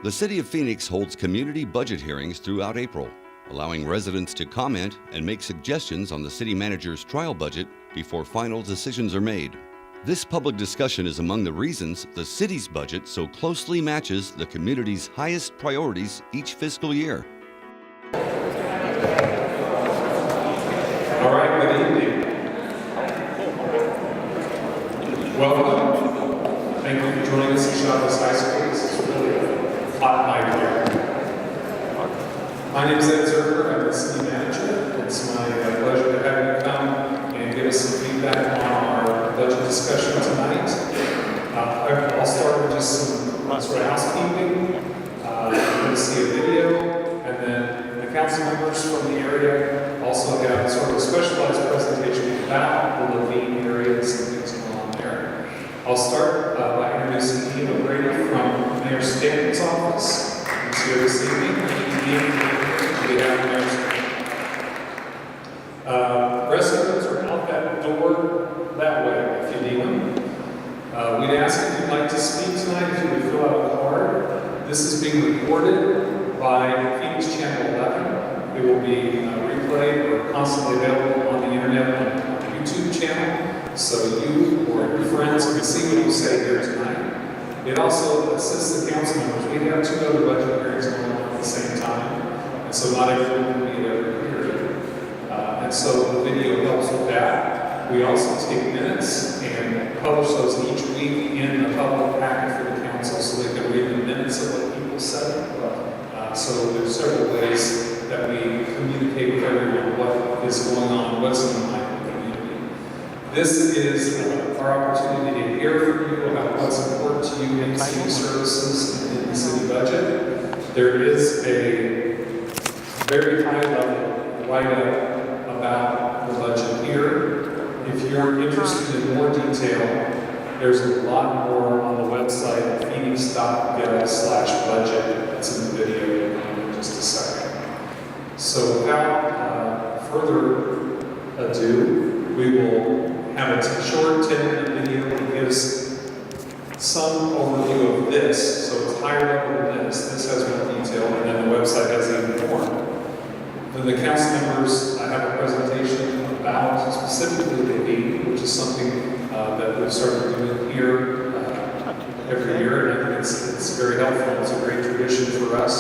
The City of Phoenix holds community budget hearings throughout April, allowing residents to comment and make suggestions on the city manager's trial budget before final decisions are made. This public discussion is among the reasons the city's budget so closely matches the community's highest priorities each fiscal year. All right, good evening. Welcome. Thank you for joining us at Chavez High School. This is really a hot night here. My name is Ed Zerker. I'm the city manager. It's my pleasure to have you come and give us some feedback on our budget discussion tonight. I'll start with just some sort of housekeeping. You're going to see a video, and then the council members from the area also have sort of a specialized presentation about the Levine areas and things going on there. I'll start by introducing Ian O'Grady from Mayor Stanton's office. He's here this evening. Ian, on behalf of Mayor Stanton. Restrooms are out that door that way if you need them. We'd ask if you'd like to speak tonight, if you would fill out a card. This is being recorded by Phoenix Channel 11. It will be replayed or constantly available on the internet on our YouTube channel, so you or your friends can see what you say here tonight. It also assists the council members. We have two other budget hearings going on at the same time, and so not everyone can be at every hearing. And so the video helps with that. We also take minutes and publish those each week in a public packet for the council so they can read the minutes of what people said. So there's several ways that we communicate with everyone what is going on, what's in the mind of the community. This is our opportunity to hear from you about what's important to you in city services and in the city budget. There is a very high-level write-up about the budget here. If you're interested in more detail, there's a lot more on the website at phoenix.gov/budget. That's in the video in just a second. So without further ado, we will have a short 10-minute video that gives some overview of this. So it's higher level than this. This has more detail, and then the website has even more. Then the council members have a presentation about specifically Levine, which is something that we've started doing here every year, and I think it's very helpful. It's a great tradition for us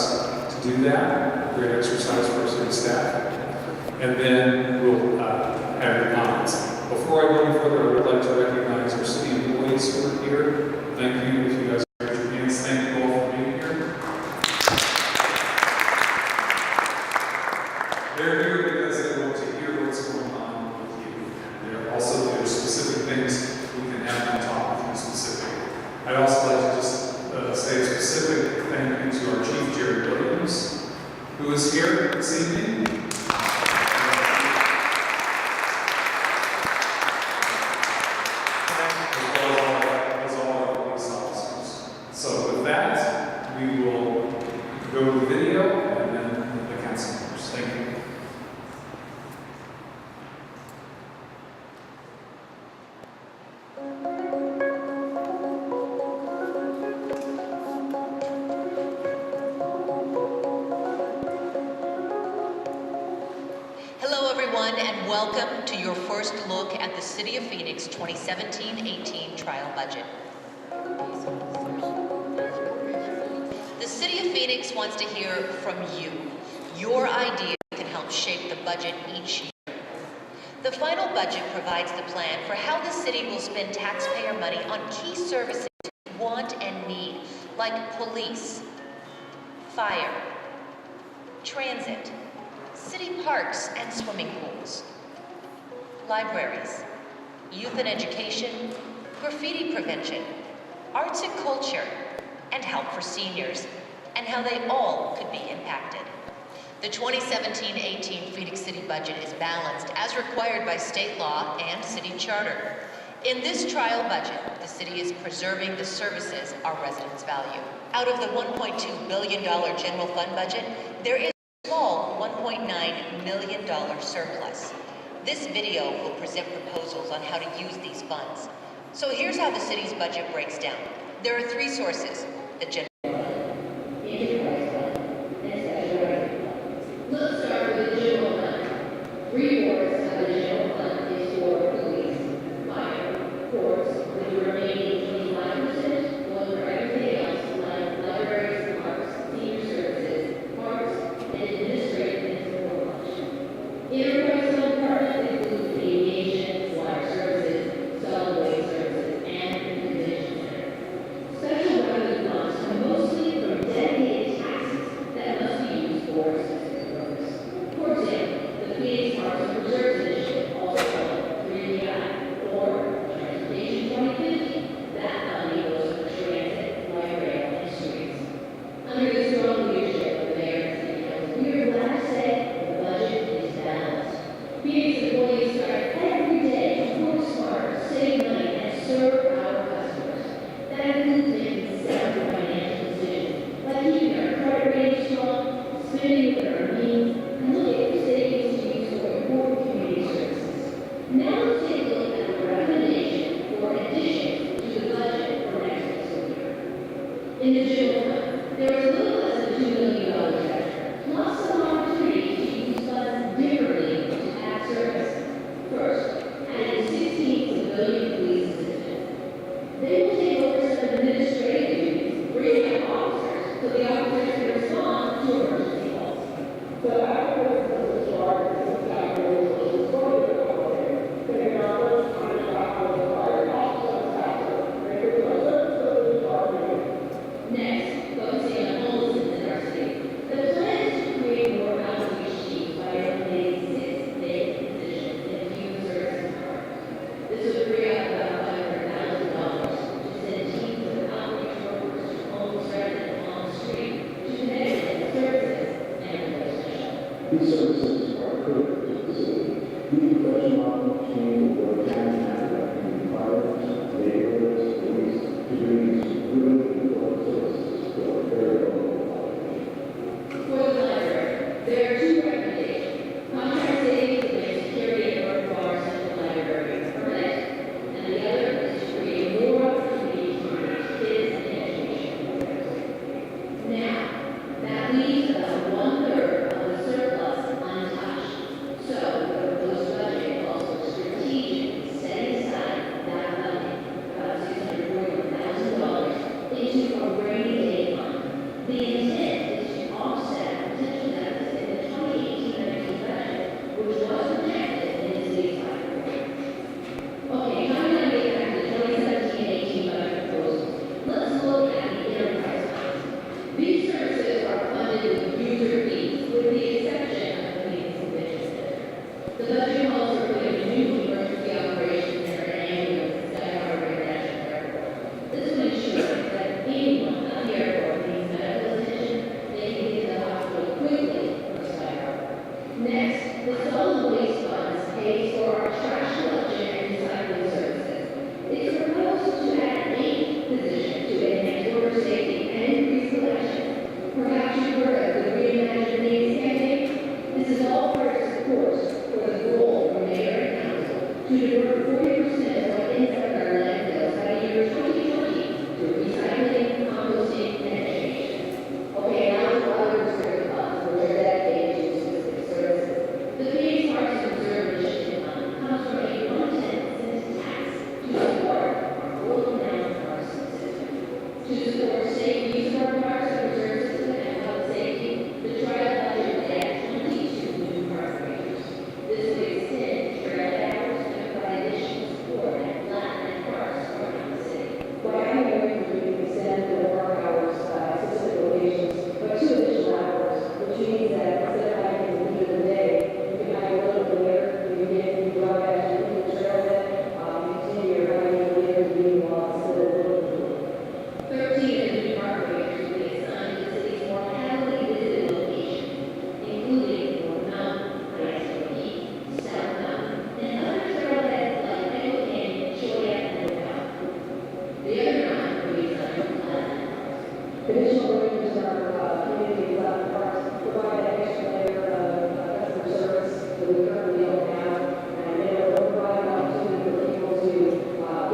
to do that, a great exercise for our city staff. And then we'll have your comments. Before I go any further, I would like to recognize our city employees who are here. Thank you if you guys raise your hands. Thank you all for being here. They're here because they want to hear what's going on with you. There are also specific things we can have them talk with you specifically. I'd also like to just say a specific thank you to our Chief Jared Williams, who is here this evening. As all our police officers. So with that, we will go to the video and then the council members. Thank you. And welcome to your first look at the City of Phoenix 2017-18 trial budget. The City of Phoenix wants to hear from you. Your ideas can help shape the budget each year. The final budget provides the plan for how the city will spend taxpayer money on key services we want and need, like police, fire, transit, city parks and swimming pools, libraries, youth and education, graffiti prevention, arts and culture, and help for seniors, and how they all could be impacted. The 2017-18 Phoenix City budget is balanced as required by state law and city charter. In this trial budget, the city is preserving the services our residents value. Out of the $1.2 billion general fund budget, there is small $1.9 million surplus. This video will present proposals on how to use these funds. So here's how the city's budget breaks down. There are three sources: the general In the general fund, there was a little less than $2 million extra, plus some opportunities to use funds differently to add service. First, adding 16 civilian police assistants. They will take over some administrative duties, freeing up officers so the officers can respond to emergency calls. So after this is charged, this is capital resources for the development, taking our first contract with the fire officer factor, making the service department. Next, focusing on homelessness in our state. The plan is to create more outreach teams by eliminating 6 vacant positions in human services departments. This would free up about $500,000 to send teams of outreach workers to homeless residents on the street to connect with services and relationships. These services are critical to the city. We professional opportunity for county management, fire, neighborhoods, police, to do these really important services for a very local population. For the library, there are 2 recommendations. Contract savings to make security at North Bar Central Library permanent, and the other is to create more opportunities for our kids and education programs. Now, that leaves about 1/3 of the surplus untouched. So, the proposed budget calls for strategic setting aside that money, about $641,000, into a rainy day fund. The intent is to offset potential deficits in the 2018-19 budget, which was projected in the city's library. Okay, now we're going to get back to the 2017-18 budget proposals. Let's look at the enterprise funds. These services are funded with user fees, with the exception of the Phoenix Convention Center. The budget calls for putting a new emergency operations center and ambulance at Sky Harbor International Airport. This will ensure that anyone at the airport needs medical attention, they can get to the hospital quickly from Sky Harbor. Next, the solid waste funds pays for our trash collection and recycling services. It's proposed to add 8 positions to enhance worker safety and increase collection. Perhaps you've heard of the Reimagine Needs campaign. This is all part of support for the goal from mayor and council to divert 40% of what ends up in our landfills by the year 2020 to recycling, composting, and education. Okay, now to other reserve funds, which are dedicated to specific services. The Phoenix Parks and Reserve Initiative Fund comes from a 1/10 cent tax to support our world-renowned parks system. To support safe use of our parks and reserve system and health safety, the trial budget would add 22 new park rangers. This would extend trail hours and provide additional support at flatland parks around the city. By adding a range, we can extend the work hours at specific locations, but 2 additional hours, which means that instead of having to leave the day, you can have a little bit later, you can drive out to the trail bit, continue your running later, being while instead of a little bit. 13 of the new park rangers will be assigned to the city's more heavily visited locations, including North Mountain, Idaho Peak, South Mountain, and other trailheads like Echo Canyon, Cholla, and Lookout. The other 9 will be assigned to flatland parks. Additional rangers in our community left parks provide that extra layer of customer service that we currently don't have, and it will provide an opportunity for people to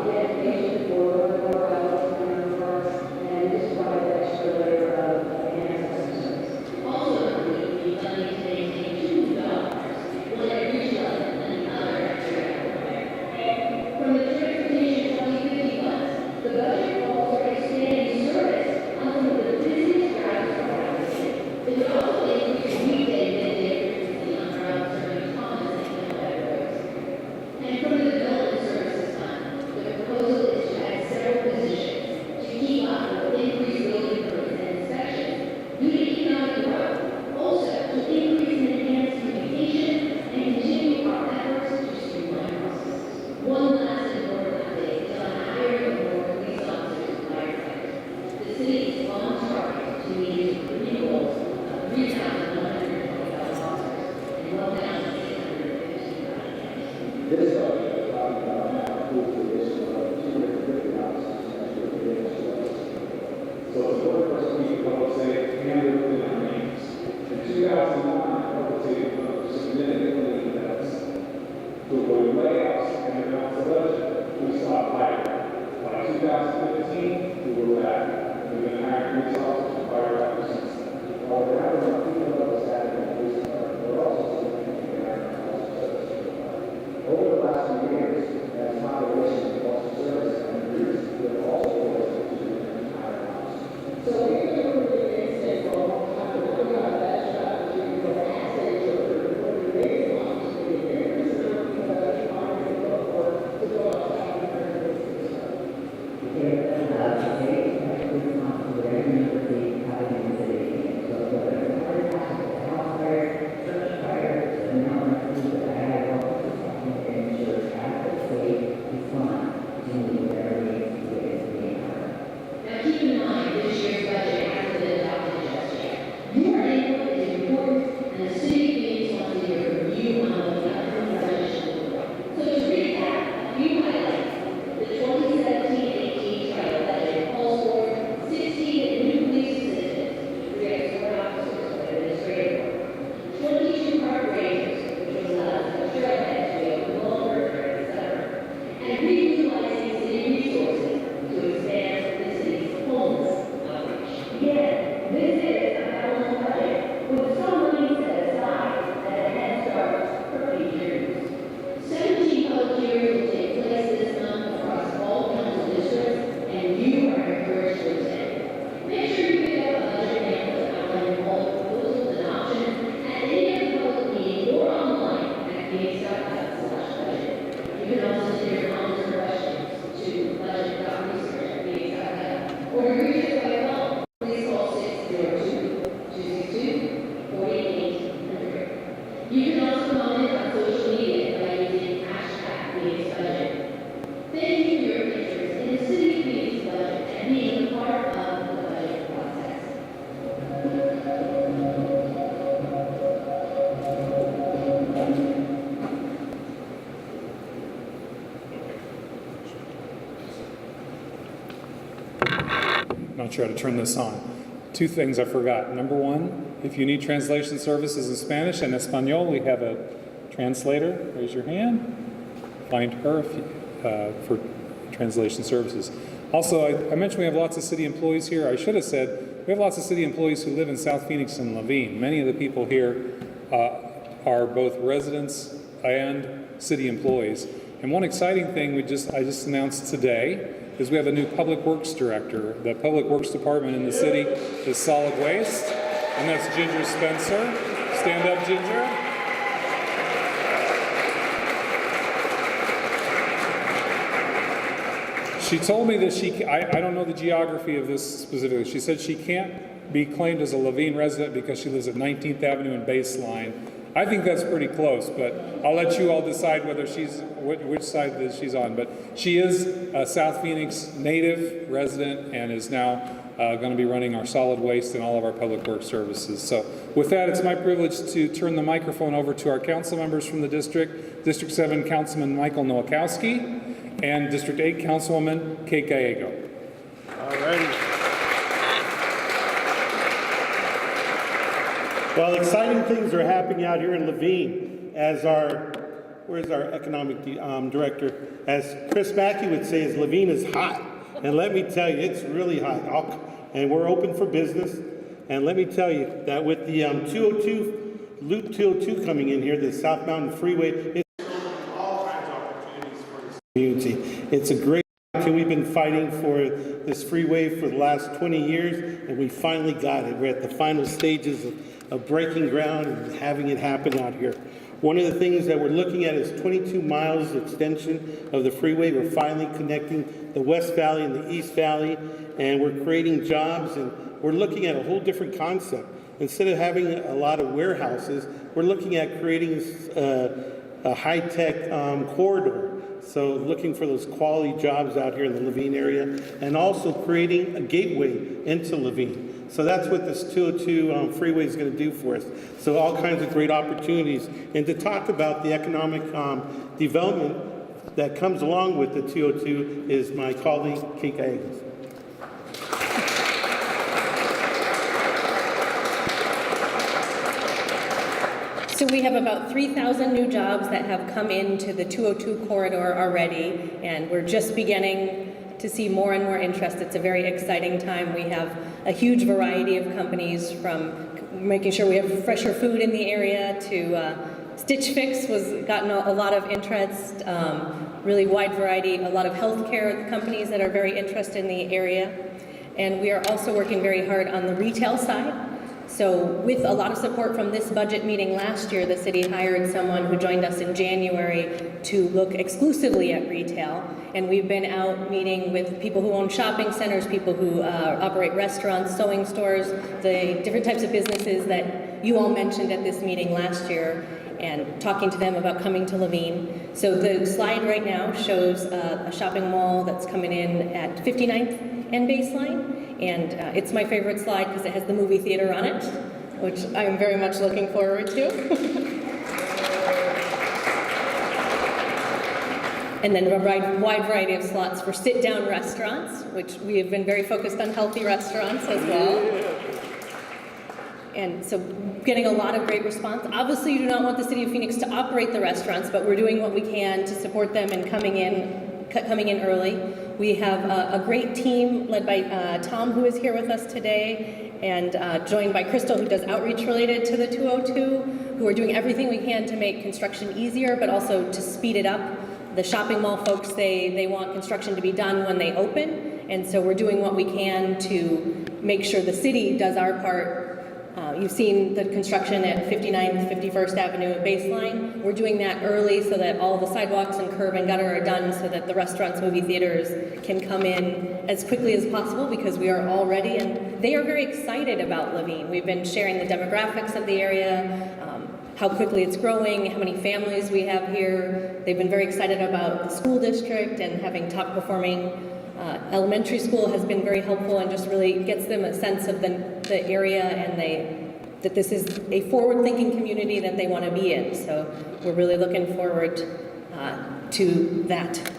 get education or learn more about what's going on in parks, and just provide that extra layer of enhanced customer service. Also included will be funding to maintain 2 new dog parks, one at Ridgeland and the other at Trailhead. From the Transportation 2050 funds, the budget calls for expanding service on some of the busiest routes around the city. It would also increase weekday midday frequency on routes serving Thomas Again, this is a balanced budget with some money set aside as a head start for future years. 17 public hearings will take place this month across all council districts, and you are encouraged to attend. Make sure you pick up a budget pamphlet outlining all the proposals and options at any of the public meetings or online at phoenix.gov/budget. You can also send your comments or questions to budget.research@phoenix.gov or to reach us by phone. Please call 602-262-4800. You can also comment on social media by using #PhoenixBudget. Thank you for your interest in the City of Phoenix budget and being a part of the budget process. Not sure how to turn this on. Two things I forgot. Number one, if you need translation services in Spanish and Espanol, we have a translator. Raise your hand. Find her for translation services. Also, I mentioned we have lots of city employees here. I should have said we have lots of city employees who live in South Phoenix and Laveen. Many of the people here are both residents and city employees. And one exciting thing I just announced today is we have a new Public Works Director. The Public Works Department in the city is solid waste, and that's Ginger Spencer. Stand up, Ginger. She told me that I don't know the geography of this specifically. She said she can't be claimed as a Laveen resident because she lives at 19th Avenue and Baseline. I think that's pretty close, but I'll let you all decide whether which side that she's on. But she is a South Phoenix native resident and is now going to be running our solid waste and all of our public works services. So with that, it's my privilege to turn the microphone over to our council members from the district. District 7 Councilman Michael Nowakowski and District 8 Councilwoman Kate Gallego. All righty. Well, exciting things are happening out here in Laveen as where's our economic director? As Chris Mackey would say, Laveen is hot. And let me tell you, it's really hot. And we're open for business. And let me tell you that with the Loop 202 coming in here, the South Mountain Freeway, it's all kinds of opportunities for this community. It's a great opportunity. We've been fighting for this freeway for the last 20 years, and we finally got it. We're at the final stages of breaking ground and having it happen out here. One of the things that we're looking at is 22 miles extension of the freeway. We're finally connecting the West Valley and the East Valley, and we're creating jobs, and we're looking at a whole different concept. Instead of having a lot of warehouses, we're looking at creating a high-tech corridor. So looking for those quality jobs out here in the Laveen area, and also creating a gateway into Laveen. So that's what this 202 freeway is going to do for us. So all kinds of great opportunities. And to talk about the economic development that comes along with the 202 is my colleague, Kate Gallego. So we have about 3,000 new jobs that have come into the 202 corridor already, and we're just beginning to see more and more interest. It's a very exciting time. We have a huge variety of companies, from making sure we have fresher food in the area to Stitch Fix was gotten a lot of interest, really wide variety, a lot of healthcare companies that are very interested in the area. And we are also working very hard on the retail side. So with a lot of support from this budget meeting last year, the city hired someone who joined us in January to look exclusively at retail. And we've been out meeting with people who own shopping centers, people who operate restaurants, sewing stores, the different types of businesses that you all mentioned at this meeting last year, and talking to them about coming to Laveen. So the slide right now shows a shopping mall that's coming in at 59th and Baseline. And it's my favorite slide because it has the movie theater on it, which I'm very much looking forward to. And then a wide variety of slots for sit-down restaurants, which we have been very focused on healthy restaurants as well. And so getting a lot of great response. Obviously, you do not want the City of Phoenix to operate the restaurants, but we're doing what we can to support them and coming in early. We have a great team led by Tom, who is here with us today, and joined by Crystal, who does outreach related to the 202, who are doing everything we can to make construction easier, but also to speed it up. The shopping mall folks, they want construction to be done when they open, and so we're doing what we can to make sure the city does our part. You've seen the construction at 59th, 51st Avenue at Baseline. We're doing that early so that all the sidewalks and curb and gutter are done so that the restaurants, movie theaters can come in as quickly as possible, because we are all ready, and they are very excited about Levine. We've been sharing the demographics of the area, how quickly it's growing, how many families we have here. They've been very excited about the school district, and having top performing elementary school has been very helpful and just really gets them a sense of the area, and that this is a forward-thinking community that they want to be in. So we're really looking forward to that.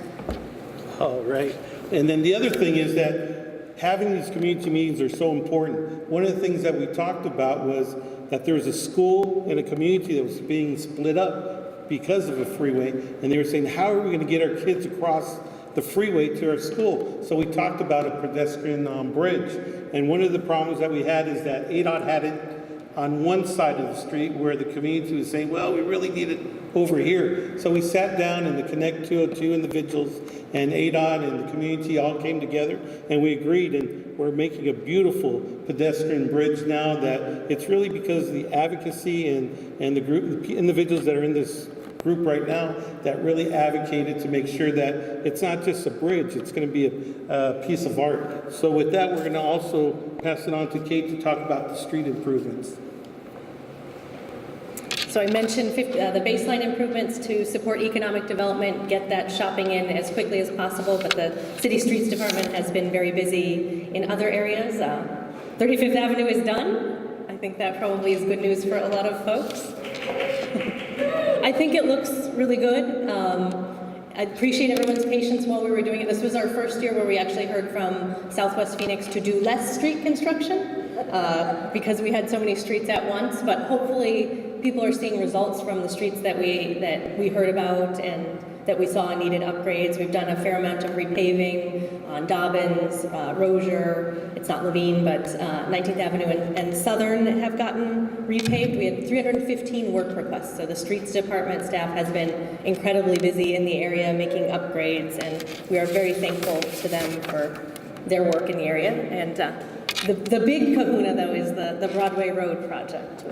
All right. And then the other thing is that having these community meetings are so important. One of the things that we talked about was that there was a school and a community that was being split up because of a freeway, and they were saying, how are we going to get our kids across the freeway to our school? So we talked about a pedestrian bridge, and one of the problems that we had is that ADOT had it on one side of the street where the community was saying, well, we really need it over here. So we sat down, and the Connect 202 individuals and ADOT and the community all came together, and we agreed, and we're making a beautiful pedestrian bridge now. That it's really because of the advocacy and the group, the individuals that are in this group right now that really advocated to make sure that it's not just a bridge, it's going to be a piece of art. So with that, we're going to also pass it on to Kate to talk about the street improvements. So I mentioned the baseline improvements to support economic development, get that shopping in as quickly as possible, but the City Streets Department has been very busy in other areas. 35th Avenue is done. I think that probably is good news for a lot of folks. I think it looks really good. I appreciate everyone's patience while we were doing it. This was our first year where we actually heard from Southwest Phoenix to do less street construction because we had so many streets at once, but hopefully people are seeing results from the streets that we heard about and that we saw needed upgrades. We've done a fair amount of repaving on Dobbins, Rozier, it's not Levine, but 19th Avenue and Southern have gotten repaved. We had 315 work requests, so the streets department staff has been incredibly busy in the area making upgrades, and we are very thankful to them for their work in the area. And the big kahuna, though, is the Broadway Road project.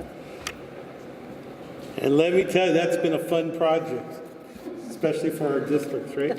And let me tell you, that's been a fun project, especially for our districts, right?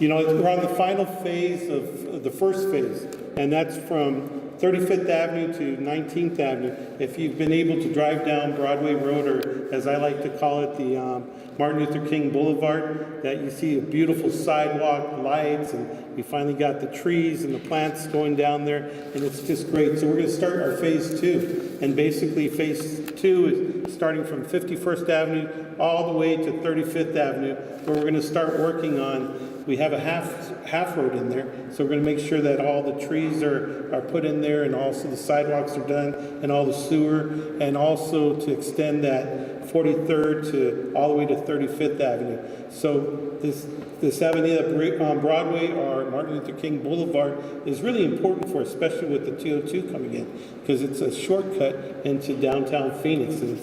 You know, we're on the final phase of the first phase, and that's from 35th Avenue to 19th Avenue. If you've been able to drive down Broadway Road, or as I like to call it, the Martin Luther King Boulevard, that you see a beautiful sidewalk, lights, and we finally got the trees and the plants going down there, and it's just great. So we're going to start our phase 2, and basically phase 2 is starting from 51st Avenue all the way to 35th Avenue, where we're going to start working on. We have a half road in there, so we're going to make sure that all the trees are put in there, and also the sidewalks are done, and all the sewer, and also to extend that 43rd to all the way to 35th Avenue. So this avenue on Broadway or Martin Luther King Boulevard is really important for, especially with the 202 coming in, because it's a shortcut into downtown Phoenix, and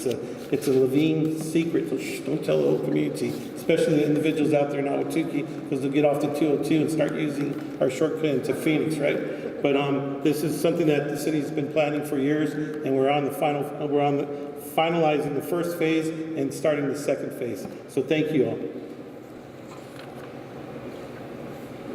it's a Levine secret. So don't tell the whole community, especially the individuals out there in Ahwatukee, because they'll get off the 202 and start using our shortcut into Phoenix, right? But this is something that the city's been planning for years, and we're finalizing the first phase and starting the second phase. So thank you all.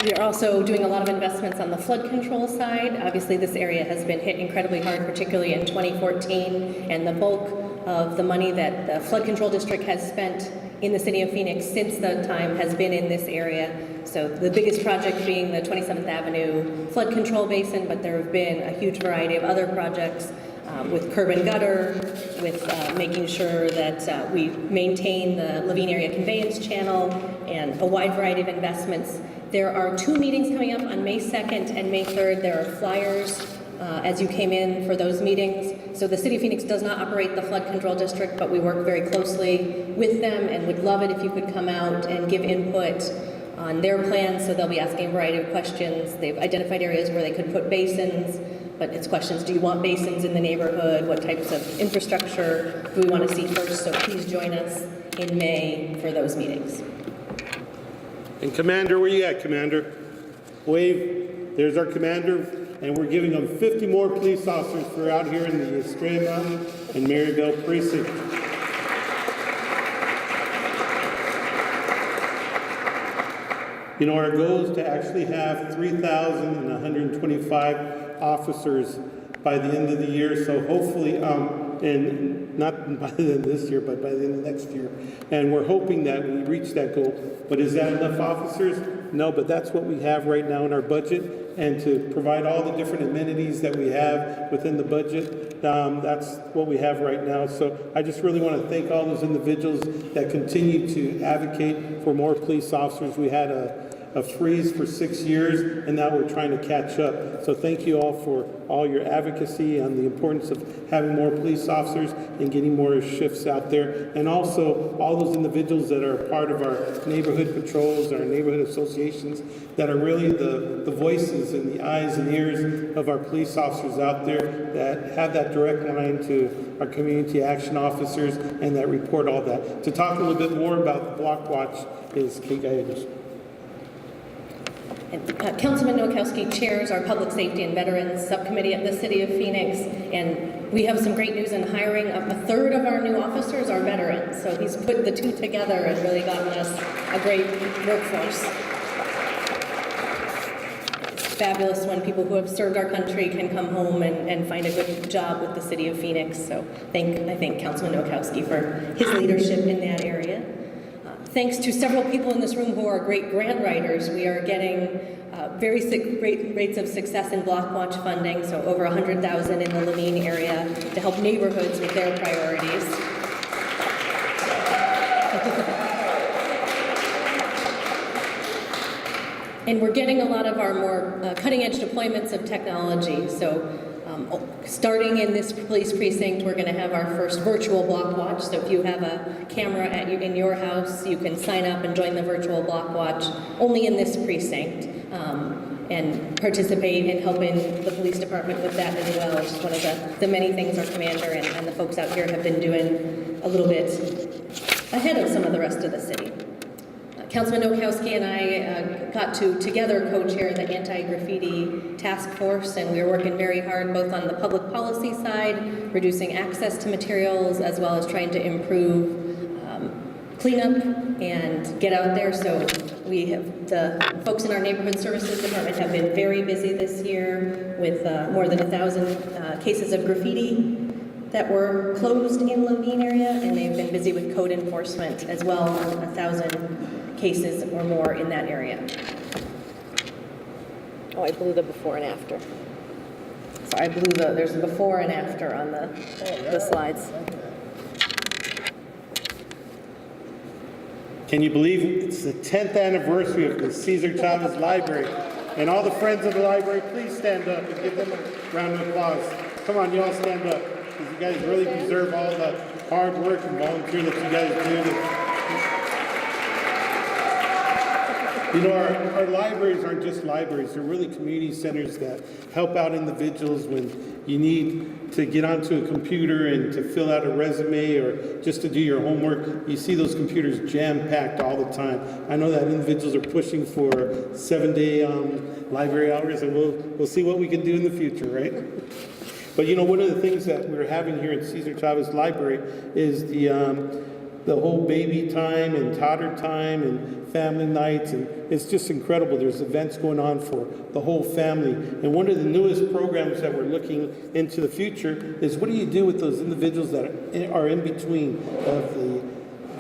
We are also doing a lot of investments on the flood control side. Obviously, this area has been hit incredibly hard, particularly in 2014, and the bulk of the money that the Flood Control District has spent in the city of Phoenix since that time has been in this area. So the biggest project being the 27th Avenue flood control basin, but there have been a huge variety of other projects with curb and gutter, with making sure that we maintain the Levine area conveyance channel, and a wide variety of investments. There are 2 meetings coming up on May 2nd and May 3rd. There are flyers as you came in for those meetings. So the City of Phoenix does not operate the flood control district, but we work very closely with them and would love it if you could come out and give input on their plans, so they'll be asking a variety of questions. They've identified areas where they could put basins, but it's questions, do you want basins in the neighborhood? What types of infrastructure do we want to see first? So please join us in May for those meetings. And Commander, where you at, Commander? Wave. There's our commander, and we're giving them 50 more police officers for out here in the Estrella Mountain and Maryville precinct. You know, our goal is to actually have 3,125 officers by the end of the year. So hopefully, and not by the end of this year, but by the end of next year. And we're hoping that we reach that goal. But is that enough officers? No, but that's what we have right now in our budget. And to provide all the different amenities that we have within the budget, that's what we have right now. So I just really want to thank all those individuals that continue to advocate for more police officers. We had a freeze for 6 years, and now we're trying to catch up. So thank you all for all your advocacy on the importance of having more police officers and getting more shifts out there. And also all those individuals that are a part of our neighborhood patrols, our neighborhood associations, that are really the voices and the eyes and ears of our police officers out there that have that direct line to our community action officers and that report all that. To talk a little bit more about the Block Watch is Kate Gallegos. And, Councilman Nowakowski chairs our Public Safety and Veterans Subcommittee at the City of Phoenix, and we have some great news in hiring. A third of our new officers are veterans, so he's put the two together and really gotten us a great workforce. It's fabulous when people who have served our country can come home and find a good job with the City of Phoenix, so I thank Councilman Nowakowski for his leadership in that area. Thanks to several people in this room who are great grant writers, we are getting very great rates of success in Block Watch funding, so over 100,000 in the Laveen area to help neighborhoods with their priorities. And we're getting a lot of our more cutting-edge deployments of technology. So starting in this police precinct, we're going to have our first virtual Block Watch. So if you have a camera in your house, you can sign up and join the virtual Block Watch only in this precinct and participate in helping the police department with that as well. It's one of the many things our commander and the folks out here have been doing a little bit ahead of some of the rest of the city. Councilman Nowakowski and I got to together co-chair the anti-graffiti task force, and we are working very hard both on the public policy side, reducing access to materials, as well as trying to improve cleanup and get out there. So we have the folks in our neighborhood services department have been very busy this year with more than 1,000 cases of graffiti that were closed in Laveen area, and they've been busy with code enforcement as well, 1,000 cases or more in that area. Oh, I blew the before and after. So I blew there's a before and after on the slides. Can you believe it's the 10th anniversary of the Cesar Chavez Library? And all the friends of the library, please stand up and give them a round of applause. Come on, you all stand up, because you guys really deserve all the hard work and volunteer that you guys do. You know, our libraries aren't just libraries. They're really community centers that help out individuals when you need to get onto a computer and to fill out a resume or just to do your homework. You see those computers jam-packed all the time. I know that individuals are pushing for 7-day library hours, and we'll see what we can do in the future, right? But you know, one of the things that we're having here at Cesar Chavez Library is the whole baby time and toddler time and family nights, and it's just incredible. There's events going on for the whole family. And one of the newest programs that we're looking into the future is, what do you do with those individuals that are in between of the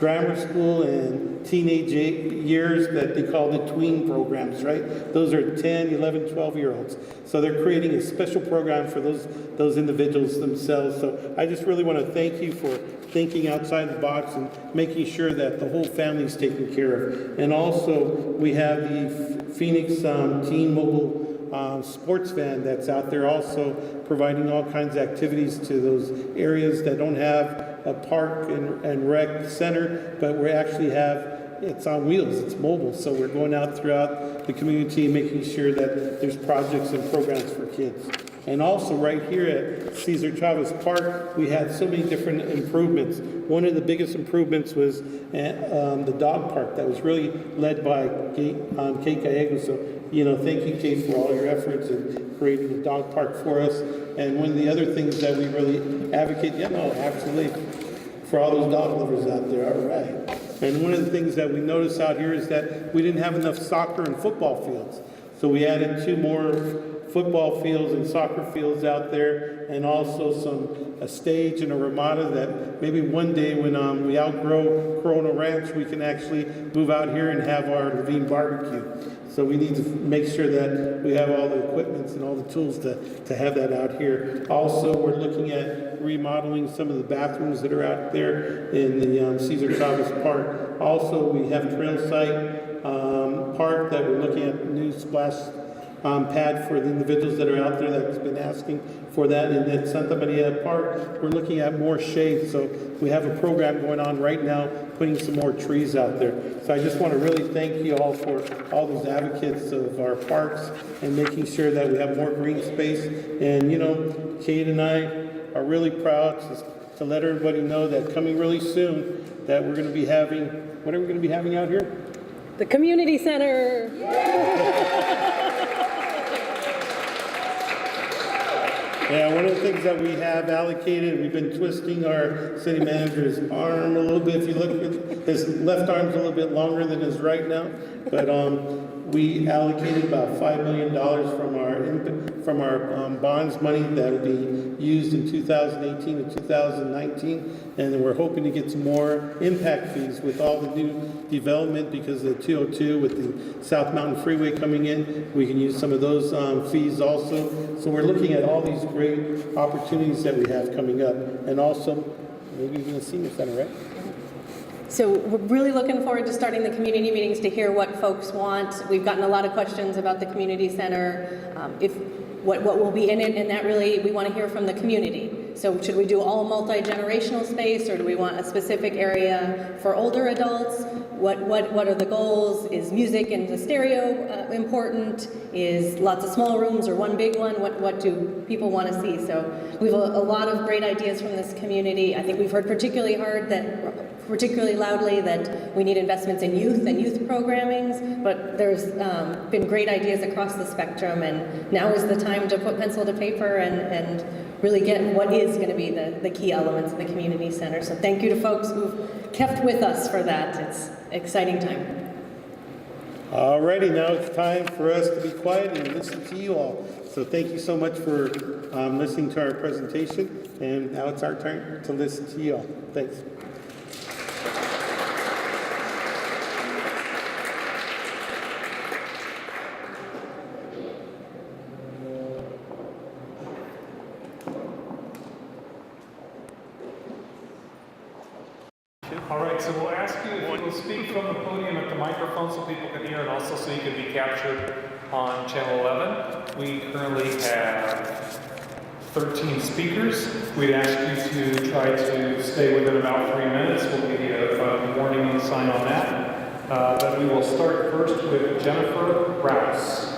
grammar school and teenage years, that they call the tween programs, right? Those are 10, 11, 12-year-olds. So they're creating a special program for those individuals themselves. So I just really want to thank you for thinking outside the box and making sure that the whole family is taken care of. And also, we have the Phoenix Teen Mobile sports van that's out there also providing all kinds of activities to those areas that don't have a park and rec center, but we actually have it's on wheels, it's mobile, so we're going out throughout the community and making sure that there's projects and programs for kids. And also right here at Cesar Chavez Park, we had so many different improvements. One of the biggest improvements was the dog park that was really led by Kate Gallego. So, thank you, Kate, for all your efforts in creating the dog park for us. And one of the other things that we really advocate, absolutely, for all those dog lovers out there, all right. And one of the things that we noticed out here is that we didn't have enough soccer and football fields. So we added 2 more football fields and soccer fields out there, and also a stage and a ramada that maybe one day when we outgrow Corona Ranch, we can actually move out here and have our Levine barbecue. So we need to make sure that we have all the equipment and all the tools to have that out here. Also, we're looking at remodeling some of the bathrooms that are out there in the Cesar Chavez Park. Also, we have Trailside Park that we're looking at new splash pad for the individuals that are out there that's been asking for that. And at Santa Maria Park, we're looking at more shade. So we have a program going on right now, putting some more trees out there. So I just want to really thank you all for all those advocates of our parks and making sure that we have more green space. And, Kate and I are really proud to let everybody know that coming really soon that we're going to be having, what are we going to be having out here? The community center. Yeah, one of the things that we have allocated, we've been twisting our city manager's arm a little bit. If you look at his left arm's a little bit longer than his right now, but we allocated about $5 million from our bonds money that will be used in 2018 and 2019, and then we're hoping to get some more impact fees with all the new development because of the 202 with the South Mountain Freeway coming in. We can use some of those fees also. So we're looking at all these great opportunities that we have coming up, and also maybe even a senior center, right? So we're really looking forward to starting the community meetings to hear what folks want. We've gotten a lot of questions about the community center, what will be in it, and that really, we want to hear from the community. So should we do all multi-generational space, or do we want a specific area for older adults? What are the goals? Is music and the stereo important? Is lots of small rooms or one big one? What do people want to see? So we have a lot of great ideas from this community. I think we've heard particularly loudly that we need investments in youth and youth programmings, but there's been great ideas across the spectrum, and now is the time to put pencil to paper and really get what is going to be the key elements of the community center. So thank you to folks who've kept with us for that. It's an exciting time. Alrighty, now it's time for us to be quiet and listen to you all. So thank you so much for listening to our presentation, and now it's our turn to listen to you all. Thanks. All right, so we'll ask you if you will speak from the podium at the microphone so people can hear, and also so you can be captured on Channel 11. We currently have 13 speakers. We'd ask you to try to stay within about 3 minutes. We'll give you a warning on the sign on that. But we will start first with Jennifer Rouse.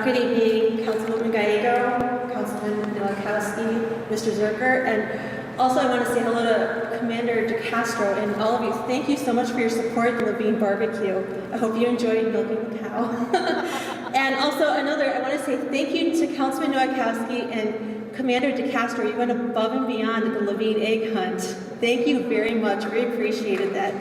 Good evening, Councilwoman Gallego, Councilman Nowakowski, Mr. Zerker, and also I want to say hello to Commander DeCastro and all of you. Thank you so much for your support at the Levine Barbecue. I hope you enjoyed milking the cow. And also I want to say thank you to Councilman Nowakowski and Commander DeCastro. You went above and beyond at the Levine Egg Hunt. Thank you very much. We appreciated that.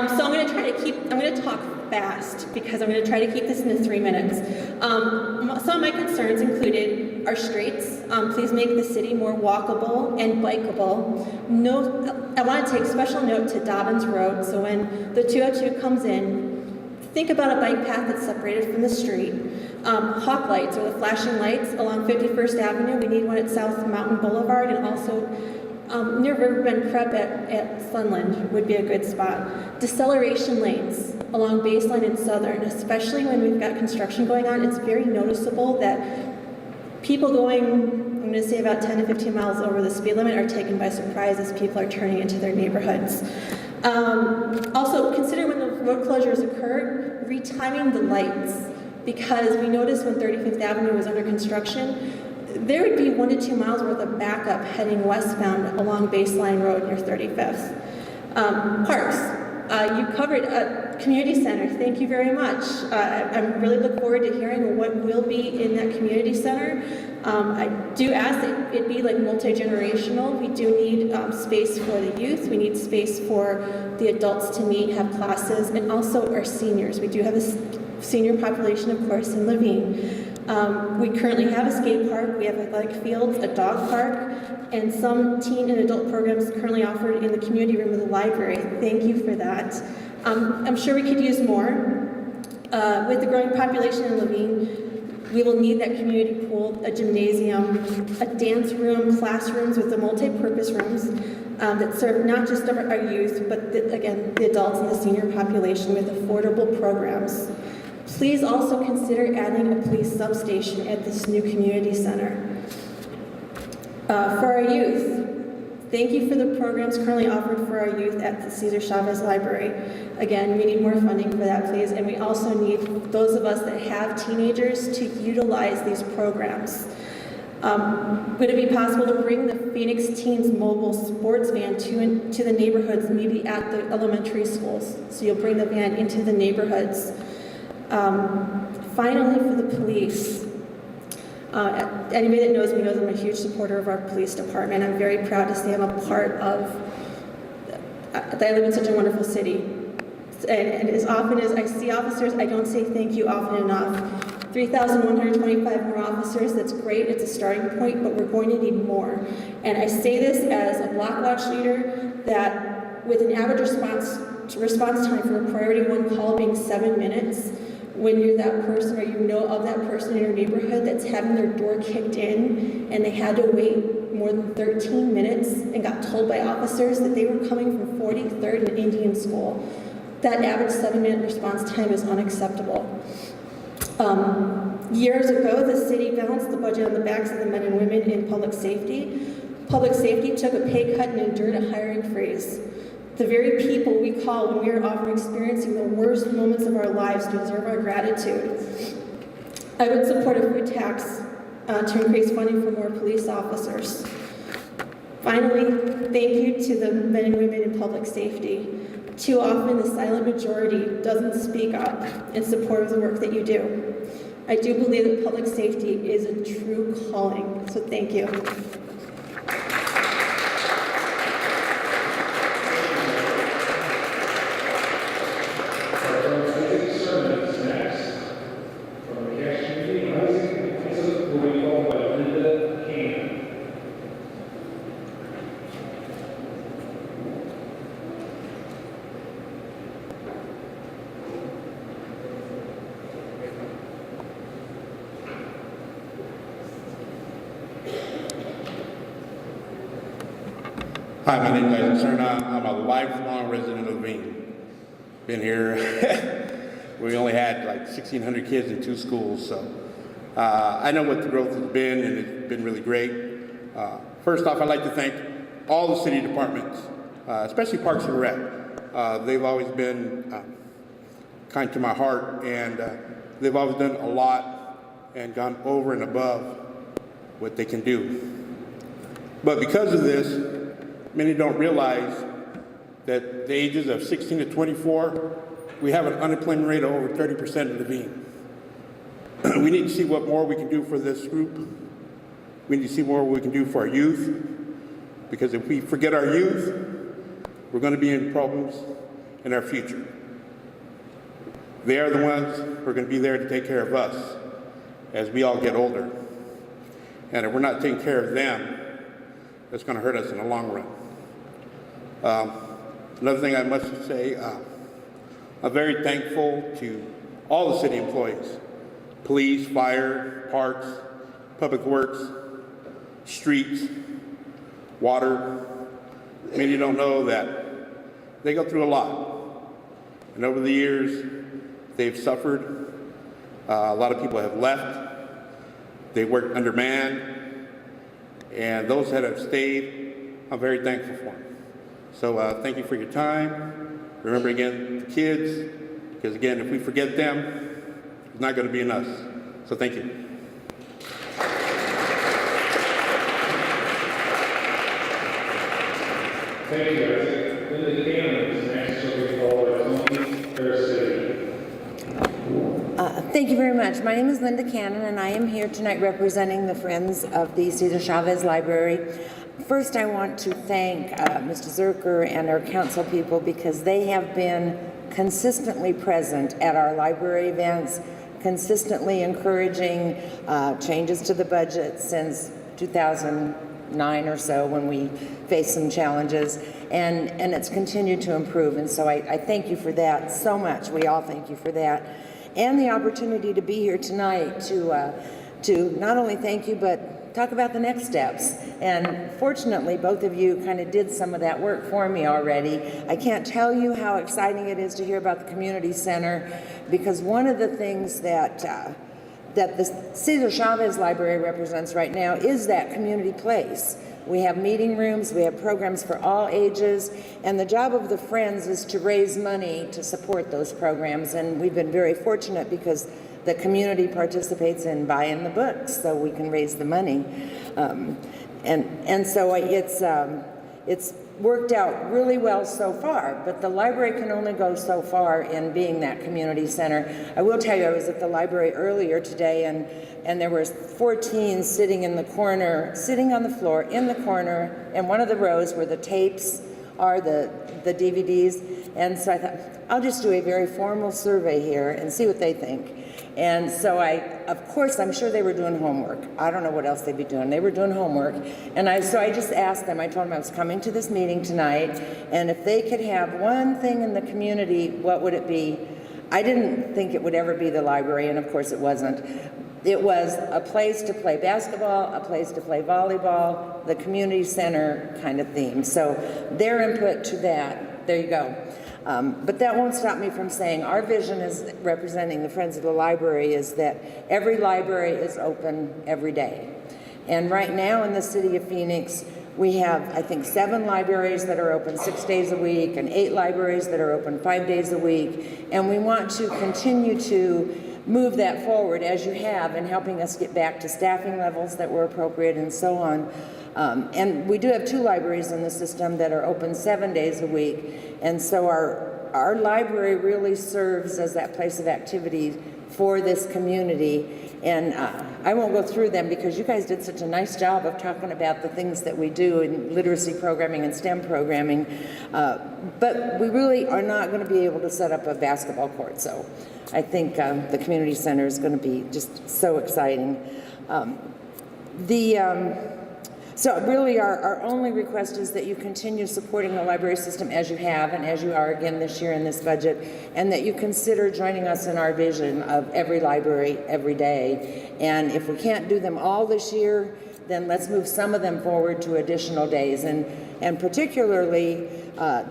So I'm going to talk fast because I'm going to try to keep this into 3 minutes. Some of my concerns included our streets. Please make the city more walkable and bikeable. I want to take special note to Dobbins Road. So when the 202 comes in, think about a bike path that's separated from the street. Hawk lights, or the flashing lights along 51st Avenue. We need one at South Mountain Boulevard, and also Near Riverbend Prep at Sunland would be a good spot. Deceleration lanes along Baseline and Southern, especially when we've got construction going on, it's very noticeable that people going, I'm going to say about 10 to 15 miles over the speed limit, are taken by surprise as people are turning into their neighborhoods. Also, consider when the road closures occur, retiming the lights, because we noticed when 35th Avenue was under construction, there would be 1 to 2 miles worth of backup heading westbound along Baseline Road near 35th. Parks. You covered a community center. Thank you very much. I'm really looking forward to hearing what will be in that community center. I do ask that it be like multi-generational. We do need space for the youth. We need space for the adults to meet, have classes, and also our seniors. We do have a senior population, of course, in Levine. We currently have a skate park, we have athletic fields, a dog park, and some teen and adult programs currently offered in the community room of the library. Thank you for that. I'm sure we could use more. With the growing population in Levine, we will need that community pool, a gymnasium, a dance room, classrooms with the multi-purpose rooms that serve not just our youth, but again, the adults and the senior population with affordable programs. Please also consider adding a police substation at this new community center. For our youth, thank you for the programs currently offered for our youth at the Cesar Chavez Library. Again, we need more funding for that, please, and we also need those of us that have teenagers to utilize these programs. Would it be possible to bring the Phoenix Teens mobile sports van to the neighborhoods, maybe at the elementary schools? So you'll bring the van into the neighborhoods. Finally, for the police, anybody that knows me knows I'm a huge supporter of our police department. I'm very proud to say I'm a part of, that I live in such a wonderful city. And as often as I see officers, I don't say thank you often enough. 3,125 more officers, that's great, it's a starting point, but we're going to need more. And I say this as a Block Watch leader that with an average response time for a priority 1 call being 7 minutes, when you're that person or you know of that person in your neighborhood that's having their door kicked in and they had to wait more than 13 minutes and got told by officers that they were coming from 43rd and Indian School, that average 7-minute response time is unacceptable. Years ago, the city balanced the budget on the backs of the men and women in public safety. Public safety took a pay cut and endured a hiring freeze. The very people we call when we are often experiencing the worst moments of our lives deserve our gratitude. I would support a food tax to increase funding for more police officers. Finally, thank you to the men and women in public safety. Too often, the silent majority doesn't speak up in support of the work that you do. I do believe that public safety is a true calling, so thank you. Hi, my name is Isaac Cerna. I'm a lifelong resident of Levine. Been here, we only had like 1,600 kids in 2 schools, so I know what the growth has been, and it's been really great. First off, I'd like to thank all the city departments, especially Parks and Rec. They've always been kind to my heart, and they've always done a lot and gone over and above what they can do. But because of this, many don't realize that the ages of 16 to 24, we have an unemployment rate of over 30% in Levine. We need to see what more we can do for this group. We need to see more we can do for our youth, because if we forget our youth, we're going to be in problems in our future. They are the ones who are going to be there to take care of us as we all get older. And if we're not taking care of them, that's going to hurt us in the long run. Another thing I must say, I'm very thankful to all the city employees, police, fire, parks, public works, streets, water, Many don't know that they go through a lot. And over the years, they've suffered. A lot of people have left. They worked undermanned. And those that have stayed, I'm very thankful for them. So thank you for your time. Remember again, the kids, because again, if we forget them, it's not going to be in us. So thank you. Thank you, guys. Linda Cannon is next, so we call her Tony Parasitti. Thank you very much. My name is Linda Cannon, and I am here tonight representing the Friends of the Cesar Chavez Library. First, I want to thank Mr. Zerker and our council people because they have been consistently present at our library events, consistently encouraging changes to the budget since 2009 or so when we faced some challenges, and it's continued to improve. And so I thank you for that so much. We all thank you for that. And the opportunity to be here tonight to not only thank you, but talk about the next steps. And fortunately, both of you kind of did some of that work for me already. I can't tell you how exciting it is to hear about the community center, because one of the things that the Cesar Chavez Library represents right now is that community place. We have meeting rooms, we have programs for all ages, and the job of the Friends is to raise money to support those programs. And we've been very fortunate because the community participates in buying the books so we can raise the money. And so it's worked out really well so far, but the library can only go so far in being that community center. I will tell you, I was at the library earlier today, and there were 14 sitting in the corner, sitting on the floor in the corner, and one of the rows where the tapes are, the DVDs. And so I thought, I'll just do a very formal survey here and see what they think. And so of course, I'm sure they were doing homework. I don't know what else they'd be doing. They were doing homework. And so I just asked them, I told them I was coming to this meeting tonight, and if they could have one thing in the community, what would it be? I didn't think it would ever be the library, and of course it wasn't. It was a place to play basketball, a place to play volleyball, the community center kind of theme. So their input to that, there you go. But that won't stop me from saying our vision as representing the Friends of the Library is that every library is open every day. And right now in the city of Phoenix, we have, I think, 7 libraries that are open 6 days a week and 8 libraries that are open 5 days a week. And we want to continue to move that forward as you have in helping us get back to staffing levels that were appropriate and so on. And we do have 2 libraries in the system that are open 7 days a week. And so our library really serves as that place of activity for this community. And I won't go through them because you guys did such a nice job of talking about the things that we do in literacy programming and STEM programming. But we really are not going to be able to set up a basketball court. So I think the community center is going to be just so exciting. So really our only request is that you continue supporting the library system as you have and as you are again this year in this budget, and that you consider joining us in our vision of every library every day. And if we can't do them all this year, then let's move some of them forward to additional days. And particularly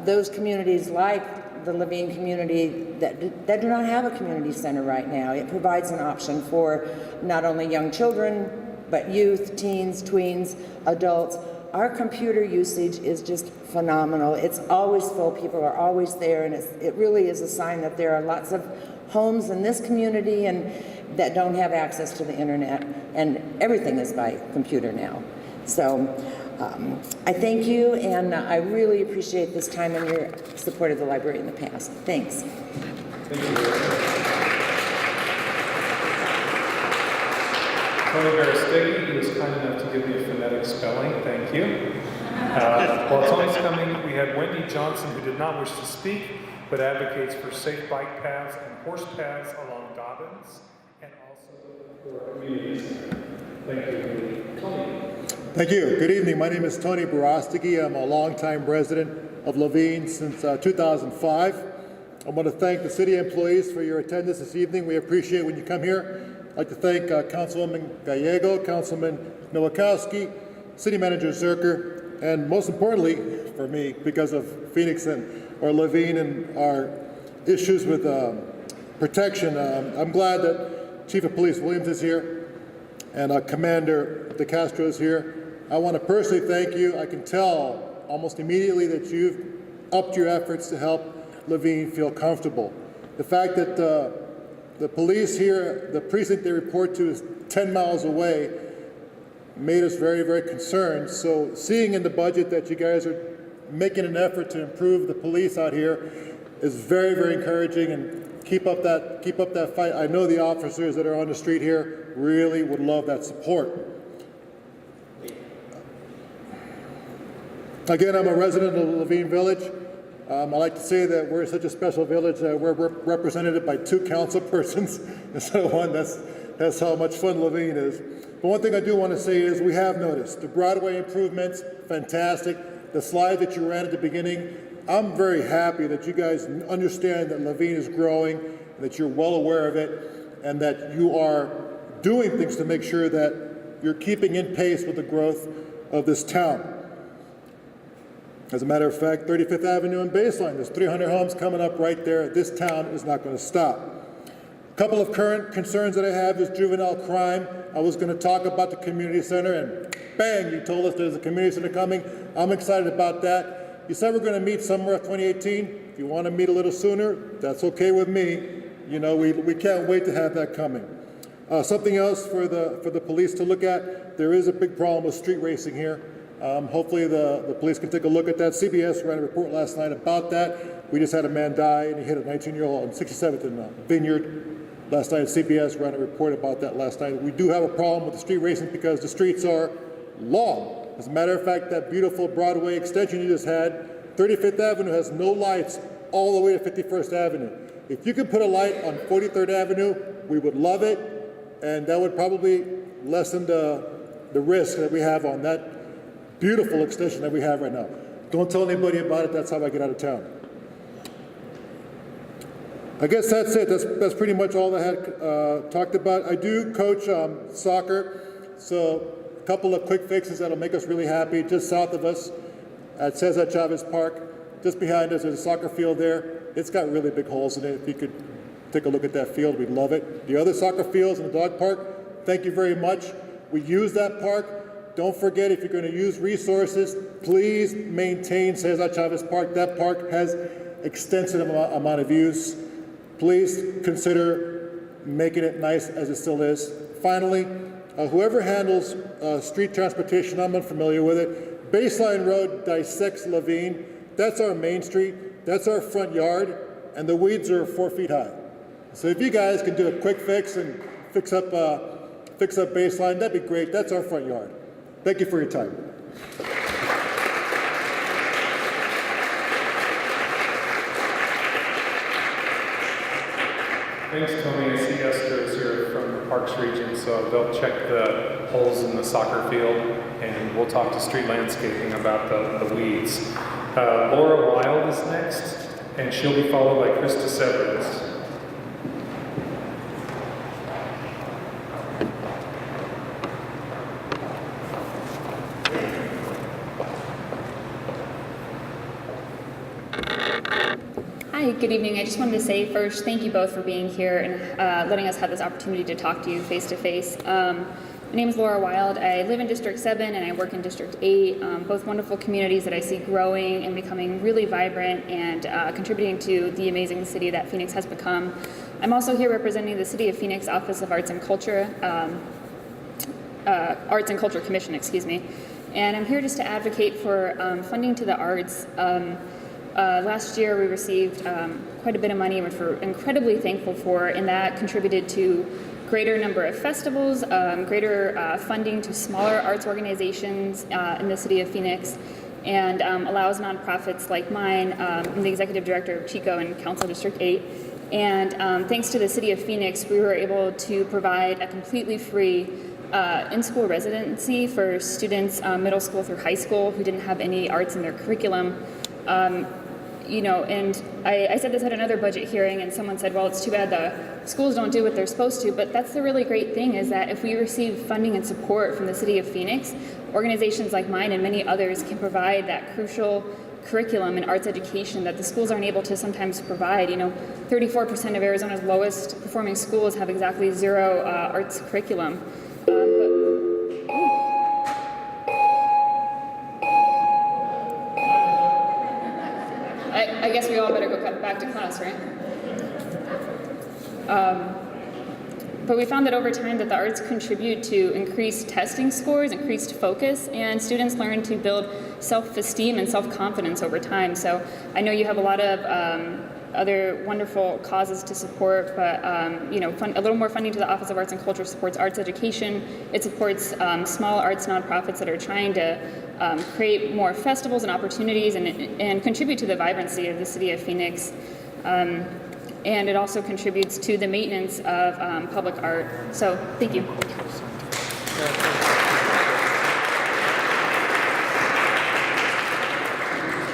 those communities like the Levine community that do not have a community center right now. It provides an option for not only young children, but youth, teens, tweens, adults. Our computer usage is just phenomenal. It's always full. People are always there, and it really is a sign that there are lots of homes in this community and that don't have access to the internet, and everything is by computer now. So I thank you, and I really appreciate this time and your support of the library in the past. Thanks. Thank you. Tony Parasitti, who was kind enough to give me a phonetic spelling. Thank you. While Tony's coming, we have Wendy Johnson, who did not wish to speak, but advocates for safe bike paths and horse paths along Dobbins, and also for our community center. Thank you, Tony. Thank you. Good evening. My name is Tony Borostegui. I'm a longtime resident of Levine since 2005. I want to thank the city employees for your attendance this evening. We appreciate when you come here. I'd like to thank Councilwoman Gallego, Councilman Nowakowski, City Manager Zerker, and most importantly for me, because of Phoenix or Laveen and our issues with protection, I'm glad that Chief of Police Williams is here and Commander DeCastro is here. I want to personally thank you. I can tell almost immediately that you've upped your efforts to help Laveen feel comfortable. The fact that the police here, the precinct they report to is 10 miles away, made us very, very concerned. So seeing in the budget that you guys are making an effort to improve the police out here is very, very encouraging, and keep up that fight. I know the officers that are on the street here really would love that support. Again, I'm a resident of Laveen Village. I like to say that we're such a special village that we're represented by 2 council persons instead of 1. That's how much fun Laveen is. But one thing I do want to say is we have noticed the Broadway improvements, fantastic. The slide that you ran at the beginning, I'm very happy that you guys understand that Laveen is growing, that you're well aware of it, and that you are doing things to make sure that you're keeping in pace with the growth of this town. As a matter of fact, 35th Avenue and Baseline, there's 300 homes coming up right there. This town is not going to stop. A couple of current concerns that I have is juvenile crime. I was going to talk about the community center, and bang, you told us there's a community center coming. I'm excited about that. You said we're going to meet somewhere in 2018. If you want to meet a little sooner, that's okay with me. You know, we can't wait to have that coming. Something else for the police to look at, there is a big problem with street racing here. Hopefully the police can take a look at that. CBS ran a report last night about that. We just had a man die, and he hit a 19-year-old on 67th and Vineyard. Last night, CBS ran a report about that last night. We do have a problem with the street racing because the streets are long. As a matter of fact, that beautiful Broadway extension you just had, 35th Avenue has no lights all the way to 51st Avenue. If you could put a light on 43rd Avenue, we would love it, and that would probably lessen the risk that we have on that beautiful extension that we have right now. Don't tell anybody about it. That's how I get out of town. I guess that's it. That's pretty much all I had talked about. I do coach soccer, so a couple of quick fixes that'll make us really happy. Just south of us at Cesar Chavez Park, just behind us, there's a soccer field there. It's got really big holes in it. If you could take a look at that field, we'd love it. The other soccer fields in the dog park, thank you very much. We use that park. Don't forget, if you're going to use resources, please maintain Cesar Chavez Park. That park has extensive amount of use. Please consider making it nice as it still is. Finally, whoever handles street transportation, I'm unfamiliar with it. Baseline Road dissects Laveen. That's our main street. That's our front yard, and the weeds are 4 feet high. So if you guys can do a quick fix and fix up Baseline, that'd be great. That's our front yard. Thank you for your time. Thanks, Tony. I see Esther is here from the Parks region, so they'll check the holes in the soccer field, and we'll talk to street landscaping about the weeds. Laura Wild is next, and she'll be followed by Krista Severance. Hi, good evening. I just wanted to say first, thank you both for being here and letting us have this opportunity to talk to you face to face. My name is Laura Wild. I live in District 7 and I work in District 8, both wonderful communities that I see growing and becoming really vibrant and contributing to the amazing city that Phoenix has become. I'm also here representing the City of Phoenix Office of Arts and Culture, Arts and Culture Commission, excuse me. And I'm here just to advocate for funding to the arts. Last year we received quite a bit of money, which we're incredibly thankful for, and that contributed to greater number of festivals, greater funding to smaller arts organizations in the city of Phoenix, and allows nonprofits like mine. I'm the executive director of Chico and Council District 8. And thanks to the city of Phoenix, we were able to provide a completely free in-school residency for students middle school through high school who didn't have any arts in their curriculum. You know, and I said this at another budget hearing, and someone said, well, it's too bad the schools don't do what they're supposed to, but that's the really great thing, is that if we receive funding and support from the city of Phoenix, organizations like mine and many others can provide that crucial curriculum and arts education that the schools aren't able to sometimes provide. 34% of Arizona's lowest performing schools have exactly zero arts curriculum. I guess we all better go back to class, right? But we found that over time that the arts contribute to increased testing scores, increased focus, and students learn to build self-esteem and self-confidence over time. So I know you have a lot of other wonderful causes to support, but a little more funding to the Office of Arts and Culture supports arts education. It supports small arts nonprofits that are trying to create more festivals and opportunities and contribute to the vibrancy of the city of Phoenix. And it also contributes to the maintenance of public art. So, thank you.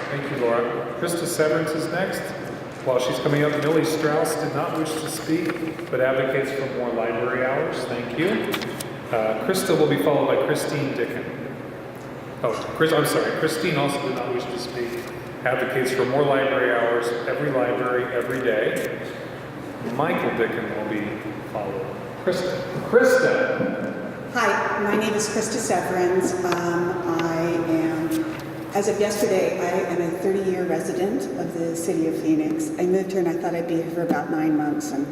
Thank you, Laura. Krista Severance is next. While she's coming up, Millie Strauss did not wish to speak, but advocates for more library hours. Thank you. Krista will be followed by Christine Dicken. Christine also did not wish to speak. Advocates for more library hours, every library, every day. Michael Dicken will be followed. Krista. Hi, my name is Krista Severance. As of yesterday, I am a 30-year resident of the city of Phoenix. I moved here and I thought I'd be here for about 9 months, and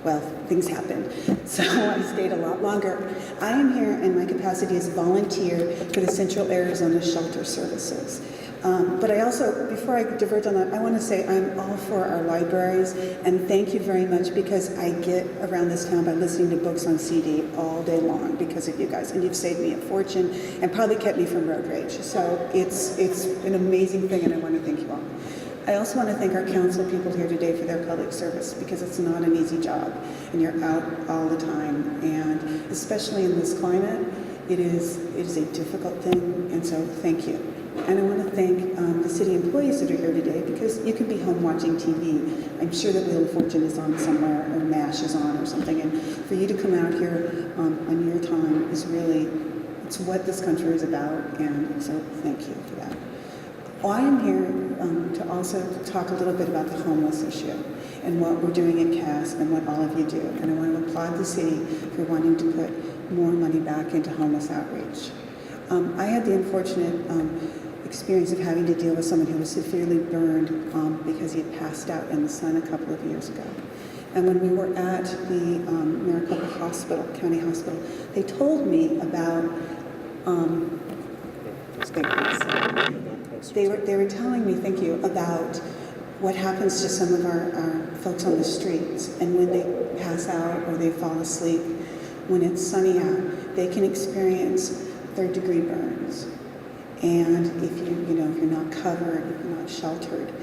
well, things happened. So I stayed a lot longer. I am here in my capacity as a volunteer for the Central Arizona Shelter Services. But I also, before I diverge on that, I want to say I'm all for our libraries, and thank you very much, because I get around this town by listening to books on CD all day long because of you guys, and you've saved me a fortune and probably kept me from road rage. So it's an amazing thing, and I want to thank you all. I also want to thank our council people here today for their public service, because it's not an easy job, and you're out all the time, and especially in this climate, it is a difficult thing, and so thank you. And I want to thank the city employees that are here today, because you can be home watching TV. I'm sure that Wheel of Fortune is on somewhere, or MASH is on or something, and for you to come out here on your time is really, it's what this country is about, and so thank you for that. I am here to also talk a little bit about the homeless issue and what we're doing at CASP and what all of you do. And I want to applaud the city for wanting to put more money back into homeless outreach. I had the unfortunate experience of having to deal with someone who was severely burned because he had passed out in the sun a couple of years ago. And when we were at the Maricopa Hospital, County Hospital, they told me about, they were telling me, thank you, about what happens to some of our folks on the streets. And when they pass out or they fall asleep, when it's sunny out, they can experience third-degree burns. And if if you're not covered, if you're not sheltered,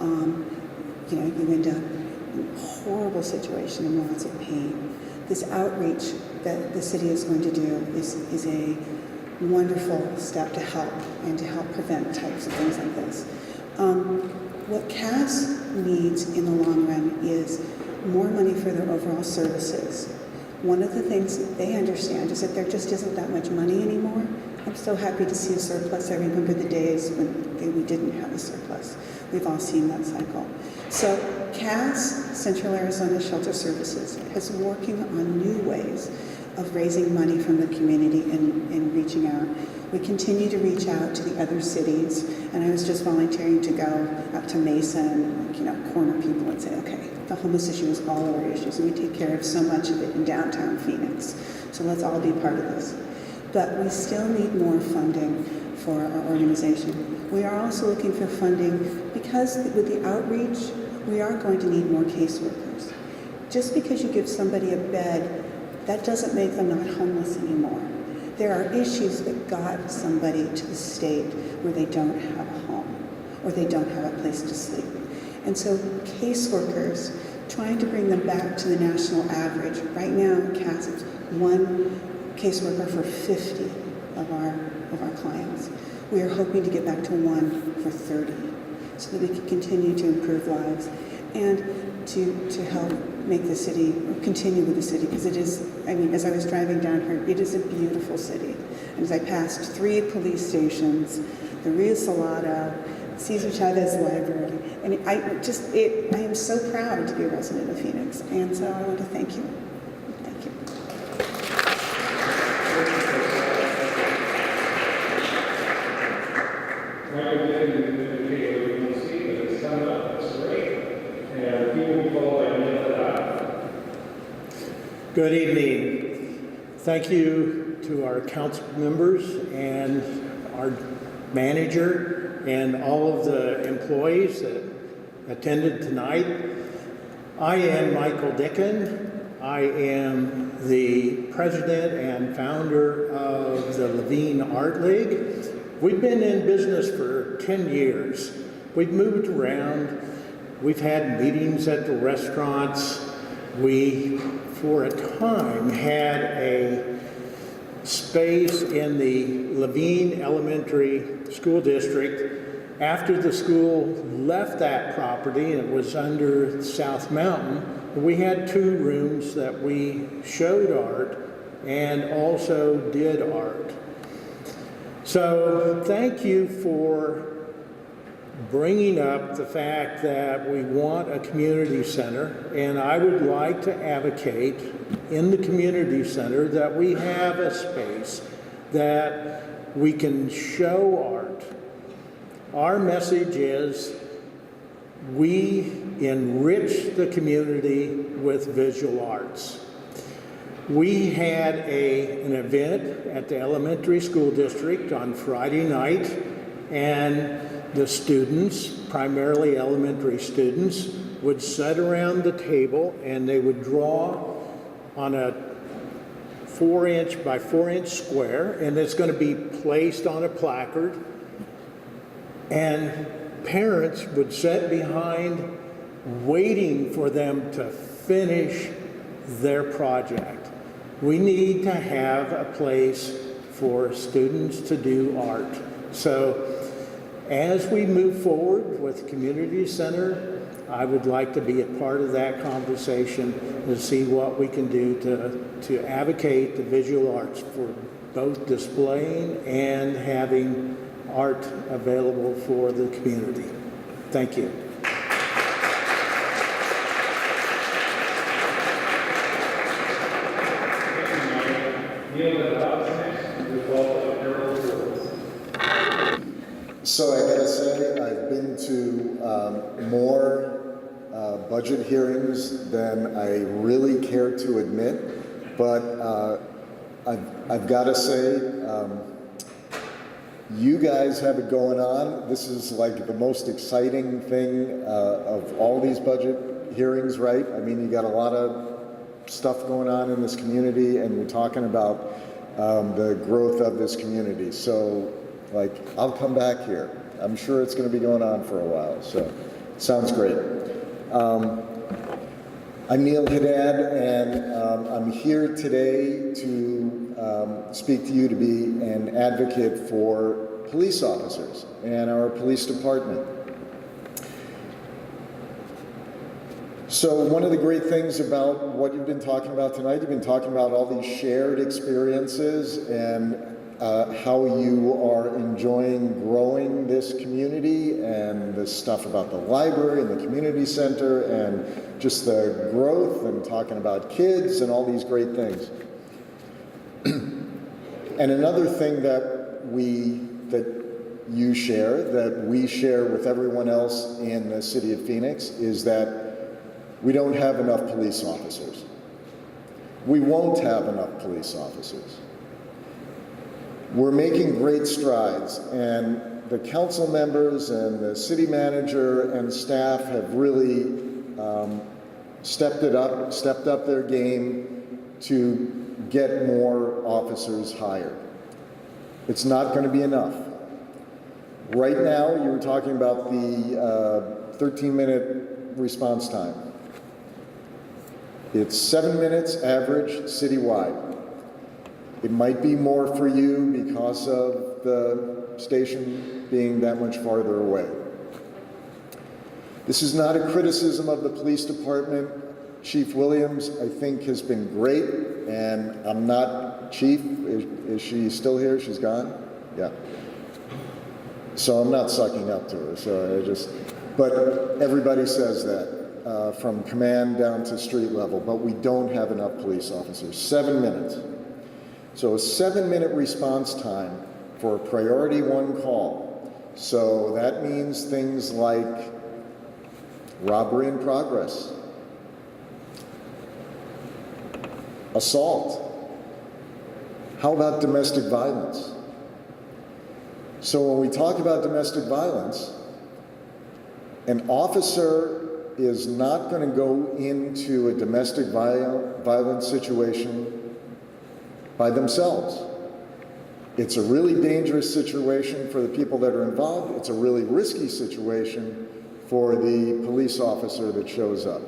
you end up in a horrible situation and lots of pain. This outreach that the city is going to do is a wonderful step to help and to help prevent types of things like this. What CAS needs in the long run is more money for their overall services. One of the things that they understand is that there just isn't that much money anymore. I'm so happy to see a surplus. I remember the days when we didn't have a surplus. We've all seen that cycle. So CAS, Central Arizona Shelter Services, is working on new ways of raising money from the community and reaching out. We continue to reach out to the other cities, and I was just volunteering to go out to Mesa and corner people and say, okay, the homeless issue is all of our issues, and we take care of so much of it in downtown Phoenix. So let's all be part of this. But we still need more funding for our organization. We are also looking for funding because with the outreach, we are going to need more caseworkers. Just because you give somebody a bed, that doesn't make them not homeless anymore. There are issues that got somebody to the state where they don't have a home or they don't have a place to sleep. And so caseworkers, trying to bring them back to the national average. Right now, CAS is one caseworker for 50 of our clients. We are hoping to get back to one for 30 so that we can continue to improve lives and to help make the city, or continue with the city, because it is, as I was driving down here, it is a beautiful city. And as I passed 3 police stations, the Rio Salado, Cesar Chavez Library, and I am so proud to be a resident of Phoenix, and so I want to thank you. Thank you. Michael didn't indicate what you want to see, but it's coming up. That's great. And people follow by Neil. Good evening. Thank you to our council members and our manager and all of the employees that attended tonight. I am Michael Dicken. I am the president and founder of the Levine Art League. We've been in business for 10 years. We've moved around. We've had meetings at the restaurants. We, for a time, had a space in the Levine Elementary School District. After the school left that property, and it was under South Mountain, we had 2 rooms that we showed art and also did art. So thank you for bringing up the fact that we want a community center, and I would like to advocate in the community center that we have a space that we can show art. Our message is we enrich the community with visual arts. We had an event at the elementary school district on Friday night, and the students, primarily elementary students, would sit around the table and they would draw on a 4-inch by 4-inch square, and it's going to be placed on a placard, and parents would sit behind waiting for them to finish their project. We need to have a place for students to do art. So as we move forward with Community Center, I would like to be a part of that conversation to see what we can do to advocate the visual arts for both displaying and having art available for the community. Thank you. So I gotta say, I've been to more budget hearings than I really care to admit, but I've gotta say, you guys have it going on. This is like the most exciting thing of all these budget hearings, right? I mean, you got a lot of stuff going on in this community, and we're talking about the growth of this community. So, like, I'll come back here. I'm sure it's going to be going on for a while, so sounds great. I'm Neil Haddad, and I'm here today to speak to you to be an advocate for police officers and our police department. So one of the great things about what you've been talking about tonight, you've been talking about all these shared experiences and how you are enjoying growing this community, and the stuff about the library and the community center and just the growth, and talking about kids and all these great things. And another thing that you share, that we share with everyone else in the city of Phoenix, is that we don't have enough police officers. We won't have enough police officers. We're making great strides, and the council members and the city manager and staff have really stepped up their game to get more officers hired. It's not going to be enough. Right now, you were talking about the 13-minute response time. It's 7 minutes average citywide. It might be more for you because of the station being that much farther away. This is not a criticism of the police department. Chief Williams, I think, has been great, and I'm not Chief. Is she still here? She's gone? Yeah. So I'm not sucking up to her, but everybody says that, from command down to street level, but we don't have enough police officers. 7 minutes. So a 7-minute response time for a priority 1 call. So that means things like robbery in progress, assault. How about domestic violence? So when we talk about domestic violence, an officer is not going to go into a domestic violence situation by themselves. It's a really dangerous situation for the people that are involved. It's a really risky situation for the police officer that shows up.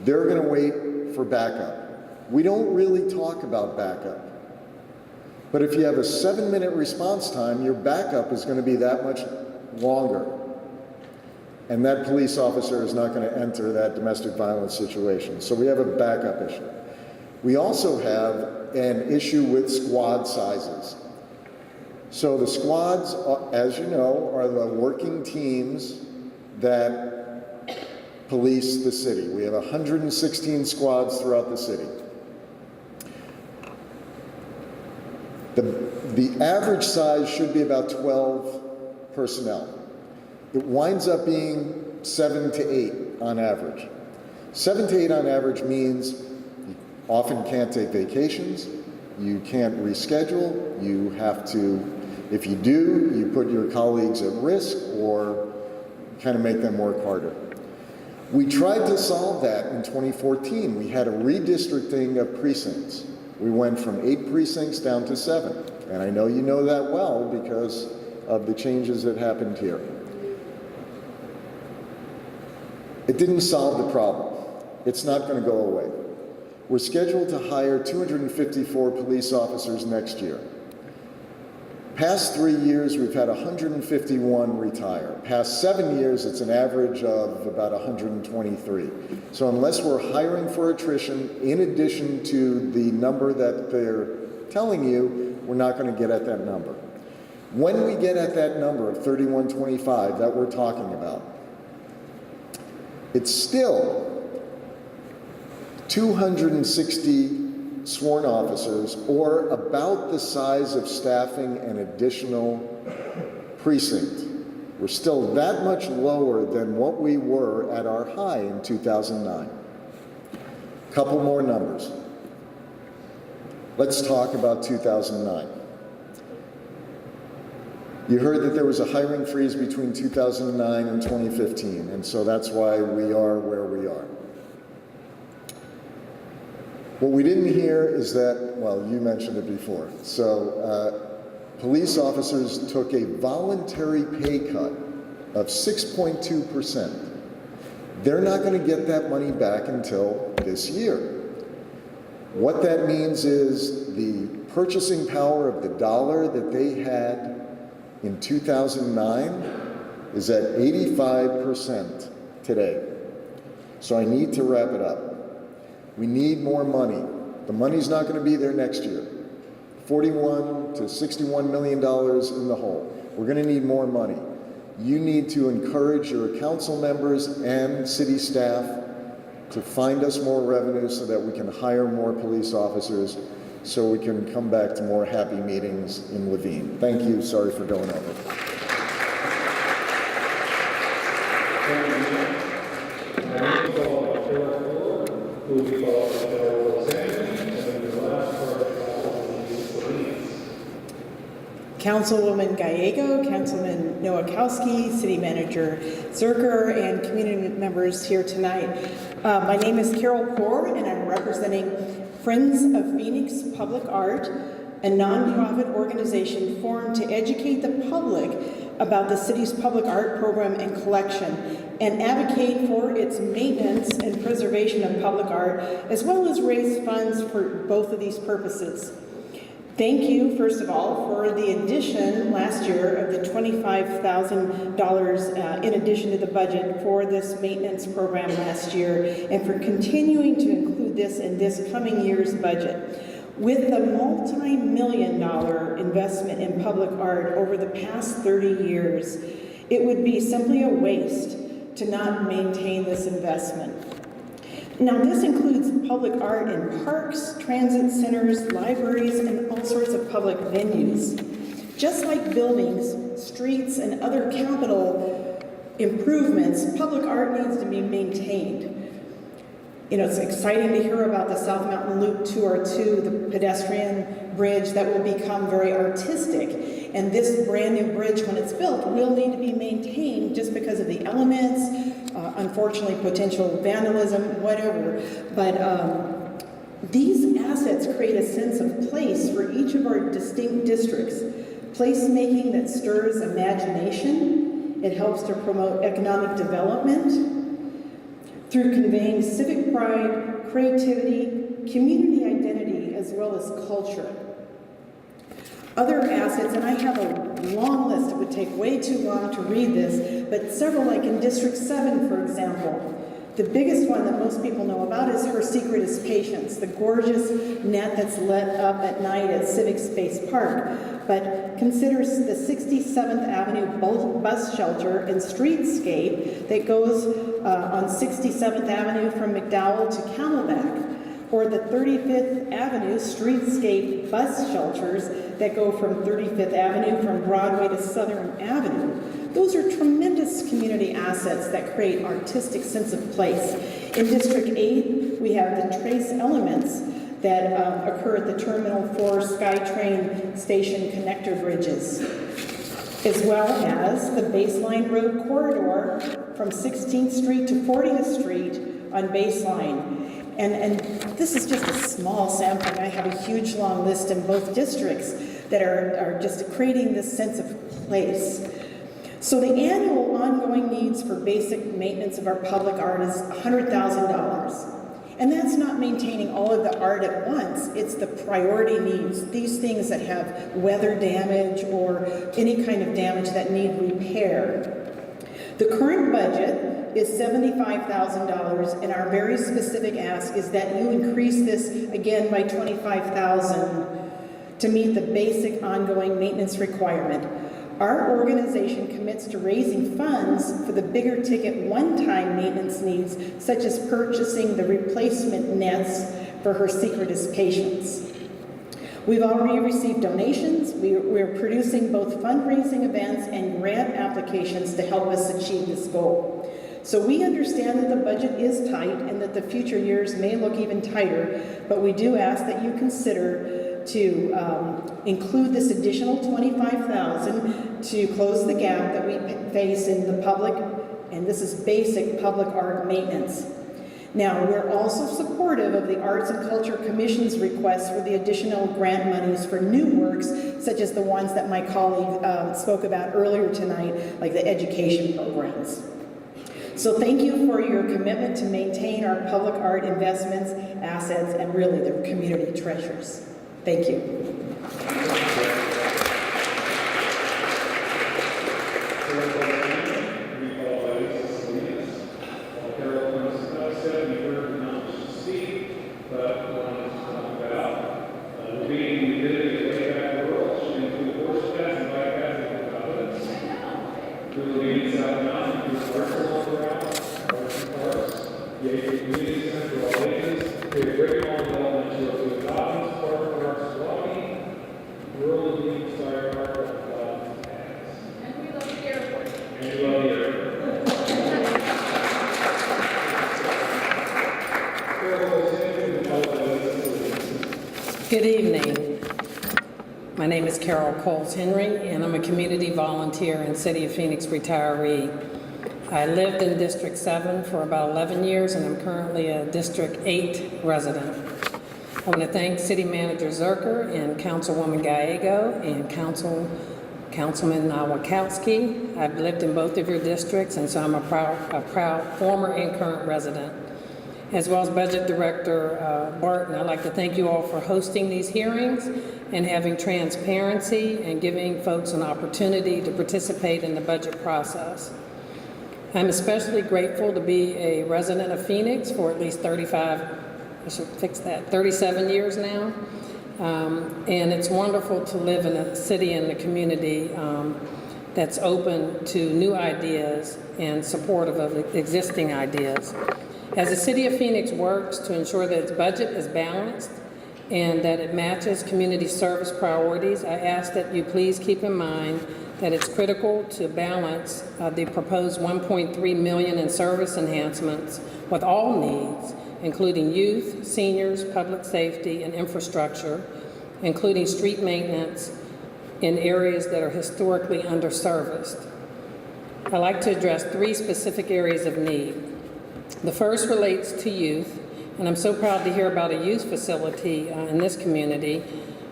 They're going to wait for backup. We don't really talk about backup. But if you have a 7-minute response time, your backup is going to be that much longer. And that police officer is not going to enter that domestic violence situation. So we have a backup issue. We also have an issue with squad sizes. So the squads, as you know, are the working teams that police the city. We have 116 squads throughout the city. The average size should be about 12 personnel. It winds up being 7 to 8 on average. 7 to 8 on average means you often can't take vacations, you can't reschedule, you have to, if you do, you put your colleagues at risk or kind of make them work harder. We tried to solve that in 2014. We had a redistricting of precincts. We went from 8 precincts down to 7. And I know you know that well because of the changes that happened here. It didn't solve the problem. It's not going to go away. We're scheduled to hire 254 police officers next year. Past 3 years, we've had 151 retire. Past 7 years, it's an average of about 123. So unless we're hiring for attrition, in addition to the number that they're telling you, we're not going to get at that number. When we get at that number of 3125 that we're talking about, it's still 260 sworn officers, or about the size of staffing an additional precinct. We're still that much lower than what we were at our high in 2009. Couple more numbers. Let's talk about 2009. You heard that there was a hiring freeze between 2009 and 2015, and so that's why we are where we are. What we didn't hear is that, well, you mentioned it before. So police officers took a voluntary pay cut of 6.2%. They're not going to get that money back until this year. What that means is the purchasing power of the dollar that they had in 2009 is at 85% today. So I need to wrap it up. We need more money. The money's not going to be there next year. $41 to $61 million in the hole. We're going to need more money. You need to encourage your council members and city staff to find us more revenue so that we can hire more police officers, so we can come back to more happy meetings in Laveen. Thank you. Sorry for going over. Councilwoman Gallego, Councilman Nowakowski, City Manager Zerker, and community members here tonight. My name is Carol Poor, and I'm representing Friends of Phoenix Public Art, a nonprofit organization formed to educate the public about the city's public art program and collection, and advocate for its maintenance and preservation of public art, as well as raise funds for both of these purposes. Thank you, first of all, for the addition last year of the $25,000 in addition to the budget for this maintenance program last year, and for continuing to in this coming year's budget. With the multi-million-dollar investment in public art over the past 30 years, it would be simply a waste to not maintain this investment. Now, this includes public art in parks, transit centers, libraries, and all sorts of public venues. Just like buildings, streets, and other capital improvements, public art needs to be maintained. You know, it's exciting to hear about the South Mountain Loop 2R2, the pedestrian bridge that will become very artistic. And this brand new bridge, when it's built, will need to be maintained just because of the elements, unfortunately, potential vandalism, whatever. But these assets create a sense of place for each of our distinct districts. Placemaking that stirs imagination. It helps to promote economic development through conveying civic pride, creativity, community identity, as well as culture. Other assets, and I have a long list, it would take way too long to read this, but several, like in District 7, for example. The biggest one that most people know about is Her Secret is Patience, the gorgeous net that's lit up at night at Civic Space Park. But consider the 67th Avenue bus shelter and streetscape that goes on 67th Avenue from McDowell to Camelback, or the 35th Avenue streetscape bus shelters that go from 35th Avenue from Broadway to Southern Avenue. Those are tremendous community assets that create artistic sense of place. In District 8, we have the trace elements that occur at the Terminal 4 SkyTrain station connector bridges, as well as the Baseline Road corridor from 16th Street to 40th Street on Baseline. And this is just a small sampling. I have a huge long list in both districts that are just creating this sense of place. So the annual ongoing needs for basic maintenance of our public art is $100,000. And that's not maintaining all of the art at once. It's the priority needs, these things that have weather damage or any kind of damage that need repair. The current budget is $75,000, and our very specific ask is that you increase this again by $25,000 to meet the basic ongoing maintenance requirement. Our organization commits to raising funds for the bigger ticket one-time maintenance needs, such as purchasing the replacement nets for Her Secret is Patience. We've already received donations. We're producing both fundraising events and grant applications to help us achieve this goal. So we understand that the budget is tight and that the future years may look even tighter, but we do ask that you consider to include this additional $25,000 to close the gap that we face in the public, and this is basic public art maintenance. Now, we're also supportive of the Arts and Culture Commission's request for the additional grant monies for new works, such as the ones that my colleague spoke about earlier tonight, like the education programs. So thank you for your commitment to maintain our public art investments, assets, and really the community treasures. Thank you. Good evening. My name is Carol Coles Henry, and I'm a community volunteer and City of Phoenix retiree. I lived in District 7 for about 11 years, and I'm currently a District 8 resident. I want to thank City Manager Zerker and Councilwoman Gallego and Councilman Nowakowski. I've lived in both of your districts, and so I'm a proud former and current resident. As well as Budget Director Barton, I'd like to thank you all for hosting these hearings and having transparency and giving folks an opportunity to participate in the budget process. I'm especially grateful to be a resident of Phoenix for at least 35 I should fix that, 37 years now. And it's wonderful to live in a city and a community that's open to new ideas and supportive of existing ideas. As the City of Phoenix works to ensure that its budget is balanced and that it matches community service priorities, I ask that you please keep in mind that it's critical to balance the proposed $1.3 million in service enhancements with all needs, including youth, seniors, public safety, and infrastructure, including street maintenance in areas that are historically underserviced. I'd like to address 3 specific areas of need. The first relates to youth, and I'm so proud to hear about a youth facility in this community,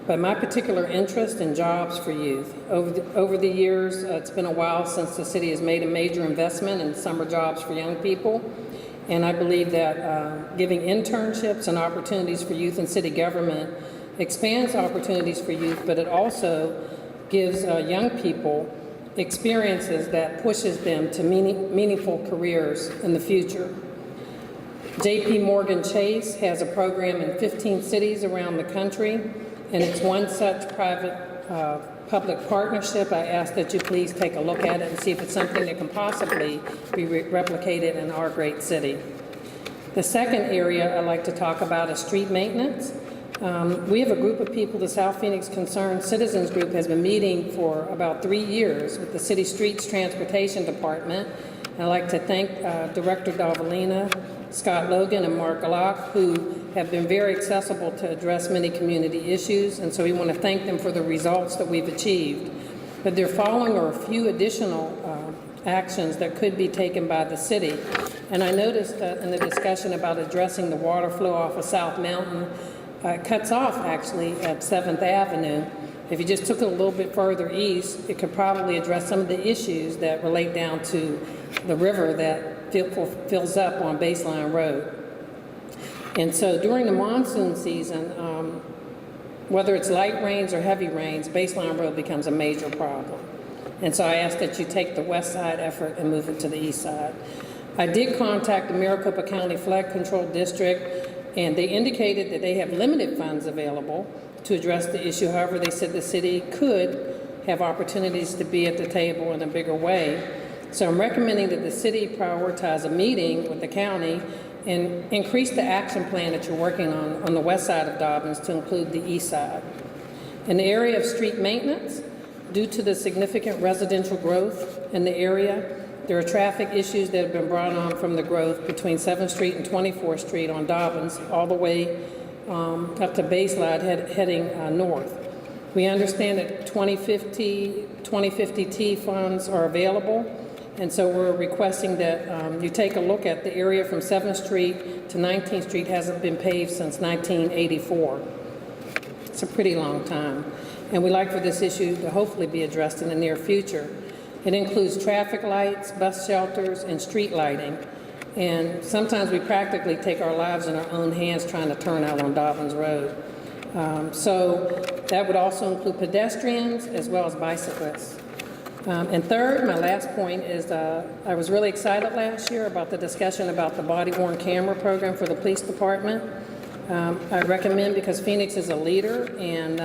but my particular interest in jobs for youth. Over the years, it's been a while since the city has made a major investment in summer jobs for young people, and I believe that giving internships and opportunities for youth in city government expands opportunities for youth, but it also gives young people experiences that pushes them to meaningful careers in the future. J.P. Morgan Chase has a program in 15 cities around the country, and it's one such private-public partnership. I ask that you please take a look at it and see if it's something that can possibly be replicated in our great city. The second area I'd like to talk about is street maintenance. We have a group of people, the South Phoenix Concerned Citizens Group has been meeting for about 3 years with the City Streets Transportation Department. And I'd like to thank Director Davalina, Scott Logan, and Mark Glock, who have been very accessible to address many community issues, and so we want to thank them for the results that we've achieved. But they're following a few additional actions that could be taken by the city. And I noticed in the discussion about addressing the water flow off of South Mountain, cuts off actually at 7th Avenue. If you just took it a little bit further east, it could probably address some of the issues that relate down to the river that fills up on Baseline Road. And so during the monsoon season, whether it's light rains or heavy rains, Baseline Road becomes a major problem. And so I ask that you take the west side effort and move it to the east side. I did contact the Maricopa County Flood Control District, and they indicated that they have limited funds available to address the issue. However, they said the city could have opportunities to be at the table in a bigger way. So I'm recommending that the city prioritize a meeting with the county and increase the action plan that you're working on the west side of Dobbins to include the east side. In the area of street maintenance, due to the significant residential growth in the area, there are traffic issues that have been brought on from the growth between 7th Street and 24th Street on Dobbins, all the way up to Baseline heading north. We understand that 2050T funds are available, and so we're requesting that you take a look at the area from 7th Street to 19th Street hasn't been paved since 1984. It's a pretty long time, and we'd like for this issue to hopefully be addressed in the near future. It includes traffic lights, bus shelters, and street lighting. And sometimes we practically take our lives in our own hands trying to turn out on Dobbins Road. So that would also include pedestrians as well as bicyclists. And third, my last point is I was really excited last year about the discussion about the body-worn camera program for the police department. I recommend, because Phoenix is a leader, and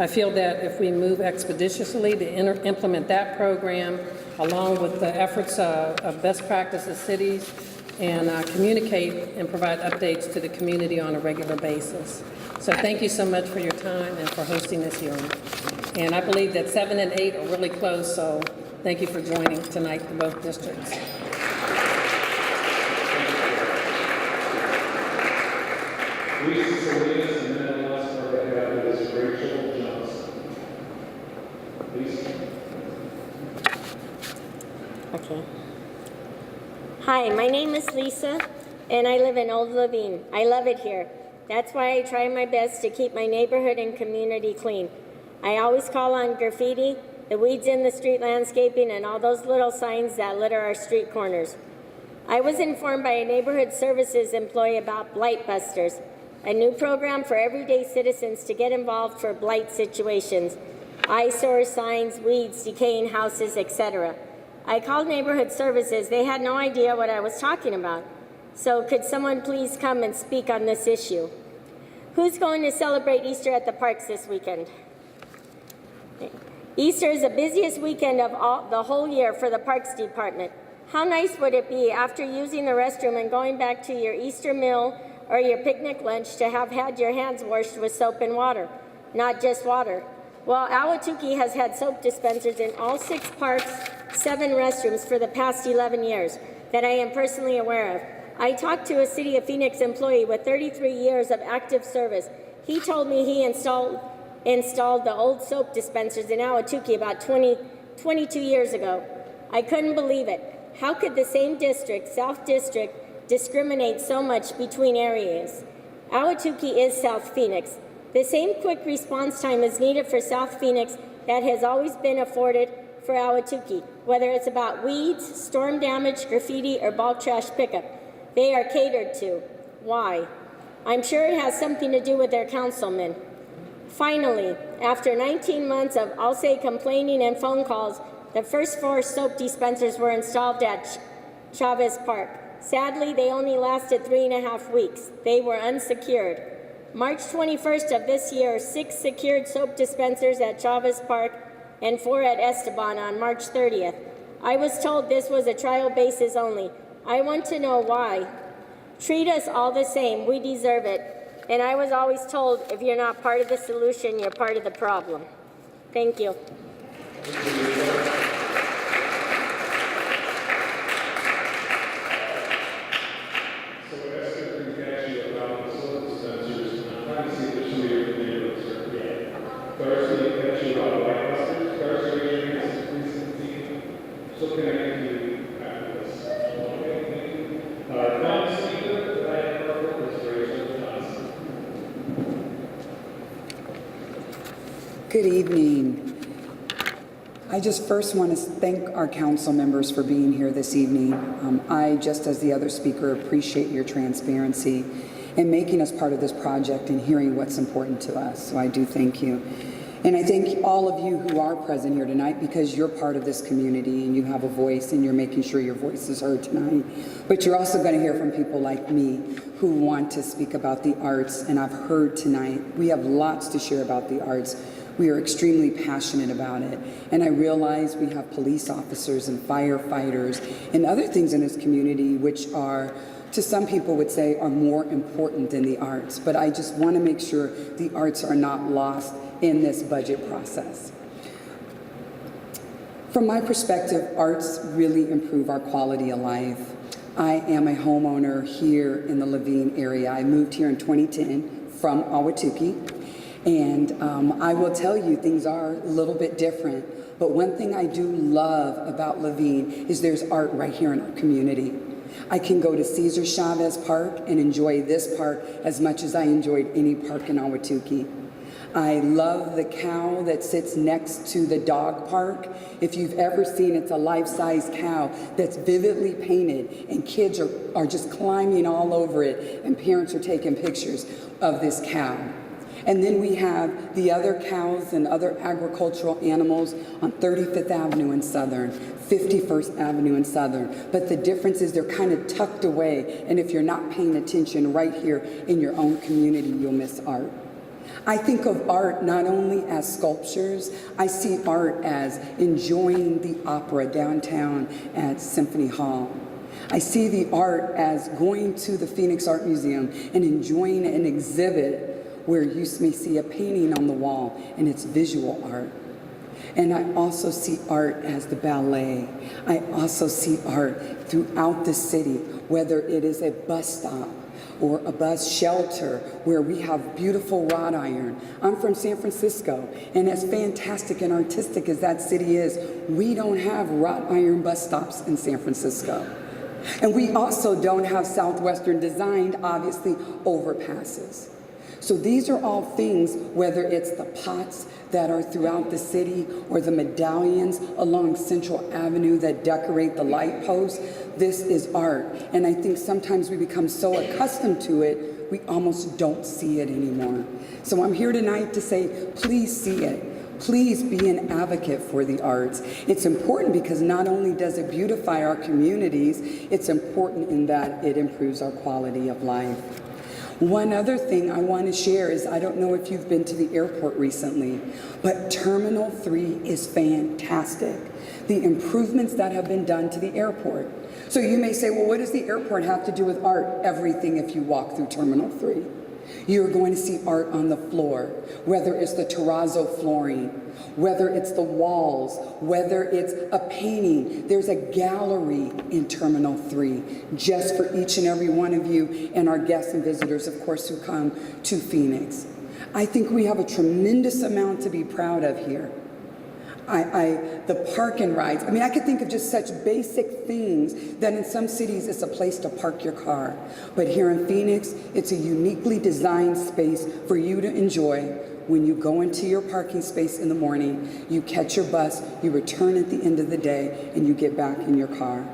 I feel that if we move expeditiously to implement that program, along with the efforts of best practices cities, and communicate and provide updates to the community on a regular basis. So thank you so much for your time and for hosting this hearing. And I believe that 7 and 8 are really close, so thank you for joining tonight for both districts. Lisa Salinas, and then the last part I have is Rachel Johnson. Lisa. Okay. Hi, my name is Lisa, and I live in Old Laveen. I love it here. That's why I try my best to keep my neighborhood and community clean. I always call on graffiti, the weeds in the street landscaping, and all those little signs that litter our street corners. I was informed by a neighborhood services employee about Blight Busters, a new program for everyday citizens to get involved for blight situations, eyesore signs, weeds, decaying houses, etc. I called neighborhood services. They had no idea what I was talking about. So could someone please come and speak on this issue? Who's going to celebrate Easter at the parks this weekend? Easter is the busiest weekend of the whole year for the Parks Department. How nice would it be after using the restroom and going back to your Easter meal or your picnic lunch to have had your hands washed with soap and water, not just water? Well, Ahwatukee has had soap dispensers in all 6 parks, 7 restrooms for the past 11 years that I am personally aware of. I talked to a City of Phoenix employee with 33 years of active service. He told me he installed the old soap dispensers in Ahwatukee about 22 years ago. I couldn't believe it. How could the same district, South District, discriminate so much between areas? Ahwatukee is South Phoenix. The same quick response time is needed for South Phoenix that has always been afforded for Ahwatukee, whether it's about weeds, storm damage, graffiti, or bulk trash pickup. They are catered to. Why? I'm sure it has something to do with their councilmen. Finally, after 19 months of, I'll say, complaining and phone calls, the first 4 soap dispensers were installed at Chavez Park. Sadly, they only lasted 3.5 weeks. They were unsecured. March 21st of this year, 6 secured soap dispensers at Chavez Park and 4 at Esteban on March 30th. I was told this was a trial basis only. I want to know why. Treat us all the same. We deserve it. And I was always told, if you're not part of the solution, you're part of the problem. Thank you. Good evening. I just first want to thank our council members for being here this evening. I, just as the other speaker, appreciate your transparency in making us part of this project and hearing what's important to us. So I do thank you. And I thank all of you who are present here tonight because you're part of this community and you have a voice and you're making sure your voice is heard tonight. But you're also going to hear from people like me who want to speak about the arts. And I've heard tonight, we have lots to share about the arts. We are extremely passionate about it. And I realize we have police officers and firefighters and other things in this community which are, to some people would say, are more important than the arts. But I just want to make sure the arts are not lost in this budget process. From my perspective, arts really improve our quality of life. I am a homeowner here in the Laveen area. I moved here in 2010 from Ahwatukee. And I will tell you, things are a little bit different. But one thing I do love about Laveen is there's art right here in our community. I can go to Cesar Chavez Park and enjoy this park as much as I enjoyed any park in Ahwatukee. I love the cow that sits next to the dog park. If you've ever seen, it's a life-size cow that's vividly painted and kids are just climbing all over it and parents are taking pictures of this cow. And then we have the other cows and other agricultural animals on 35th Avenue in Southern, 51st Avenue in Southern. But the difference is they're kind of tucked away. And if you're not paying attention right here in your own community, you'll miss art. I think of art not only as sculptures, I see art as enjoying the opera downtown at Symphony Hall. I see the art as going to the Phoenix Art Museum and enjoying an exhibit where you may see a painting on the wall and it's visual art. And I also see art as the ballet. I also see art throughout the city, whether it is a bus stop or a bus shelter where we have beautiful wrought iron. I'm from San Francisco, and as fantastic and artistic as that city is, we don't have wrought iron bus stops in San Francisco. And we also don't have Southwestern designed, obviously, overpasses. So these are all things, whether it's the pots that are throughout the city or the medallions along Central Avenue that decorate the light posts, this is art. And I think sometimes we become so accustomed to it, we almost don't see it anymore. So I'm here tonight to say, please see it. Please be an advocate for the arts. It's important because not only does it beautify our communities, it's important in that it improves our quality of life. One other thing I want to share is, I don't know if you've been to the airport recently, but Terminal 3 is fantastic. The improvements that have been done to the airport. So you may say, well, what does the airport have to do with art? Everything if you walk through Terminal 3. You're going to see art on the floor, whether it's the terrazzo flooring, whether it's the walls, whether it's a painting. There's a gallery in Terminal 3 just for each and every one of you and our guests and visitors, of course, who come to Phoenix. I think we have a tremendous amount to be proud of here. The park and rides. I mean, I could think of just such basic things that in some cities it's a place to park your car. But here in Phoenix, it's a uniquely designed space for you to enjoy. When you go into your parking space in the morning, you catch your bus, you return at the end of the day, and you get back in your car.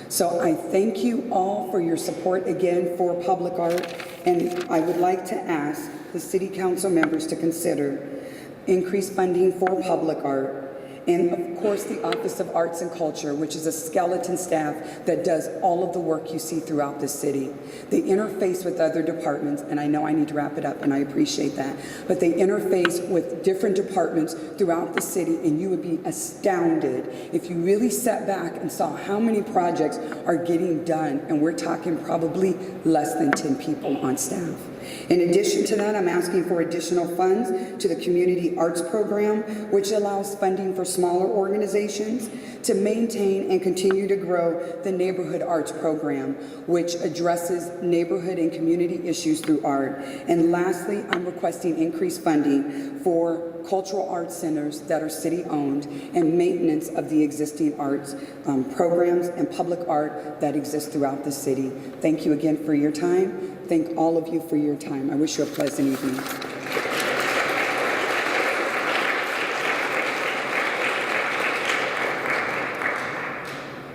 So I thank you all for your support again for public art, and I would like to ask the City Council members to consider increased funding for public art, and of course the Office of Arts and Culture, which is a skeleton staff that does all of the work you see throughout the city. They interface with other departments, and I know I need to wrap it up, and I appreciate that, but they interface with different departments throughout the city, and you would be astounded if you really sat back and saw how many projects are getting done, and we're talking probably less than 10 people on staff. In addition to that, I'm asking for additional funds to the Community Arts Program, which allows funding for smaller organizations to maintain and continue to grow the Neighborhood Arts Program, which addresses neighborhood and community issues through art. And lastly, I'm requesting increased funding for cultural arts centers that are city-owned and maintenance of the existing arts programs and public art that exists throughout the city. Thank you again for your time. Thank all of you for your time. I wish you a pleasant evening.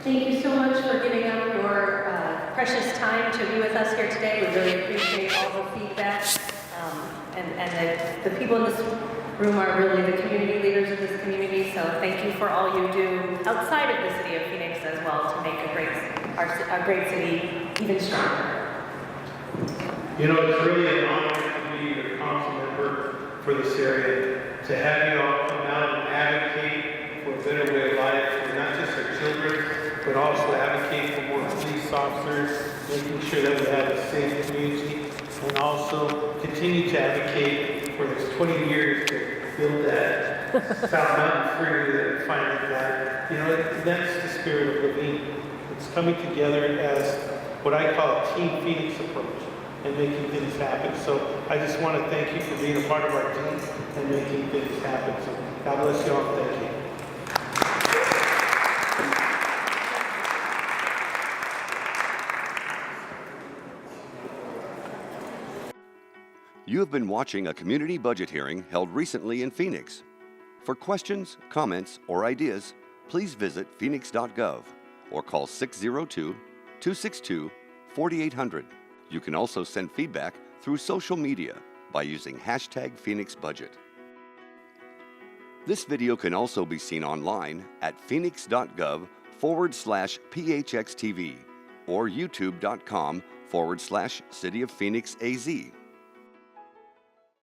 Thank you so much for giving up your precious time to be with us here today. We really appreciate all the feedback. And the people in this room are really the community leaders of this community, so thank you for all you do outside of the city of Phoenix as well to make a great city even stronger. You know, it's really an honor to be your council member for this area, to have you all come out and advocate for a better way of life for not just our children, but also advocate for more police officers, making sure that we have a safe community, and also continue to advocate for this 20 years to build that South Mountain Freeway that finally got. You know, that's the spirit of Levine. It's coming together as what I call a Team Phoenix approach and making things happen. So I just want to thank you for being a part of our team and making things happen. So God bless you all. Thank you. You have been watching a community budget hearing held recently in Phoenix. For questions, comments, or ideas, please visit phoenix.gov or call 602-262-4800. You can also send feedback through social media by using #PhoenixBudget. This video can also be seen online at phoenix.gov/PHXTV or youtube.com/City of Phoenix AZ.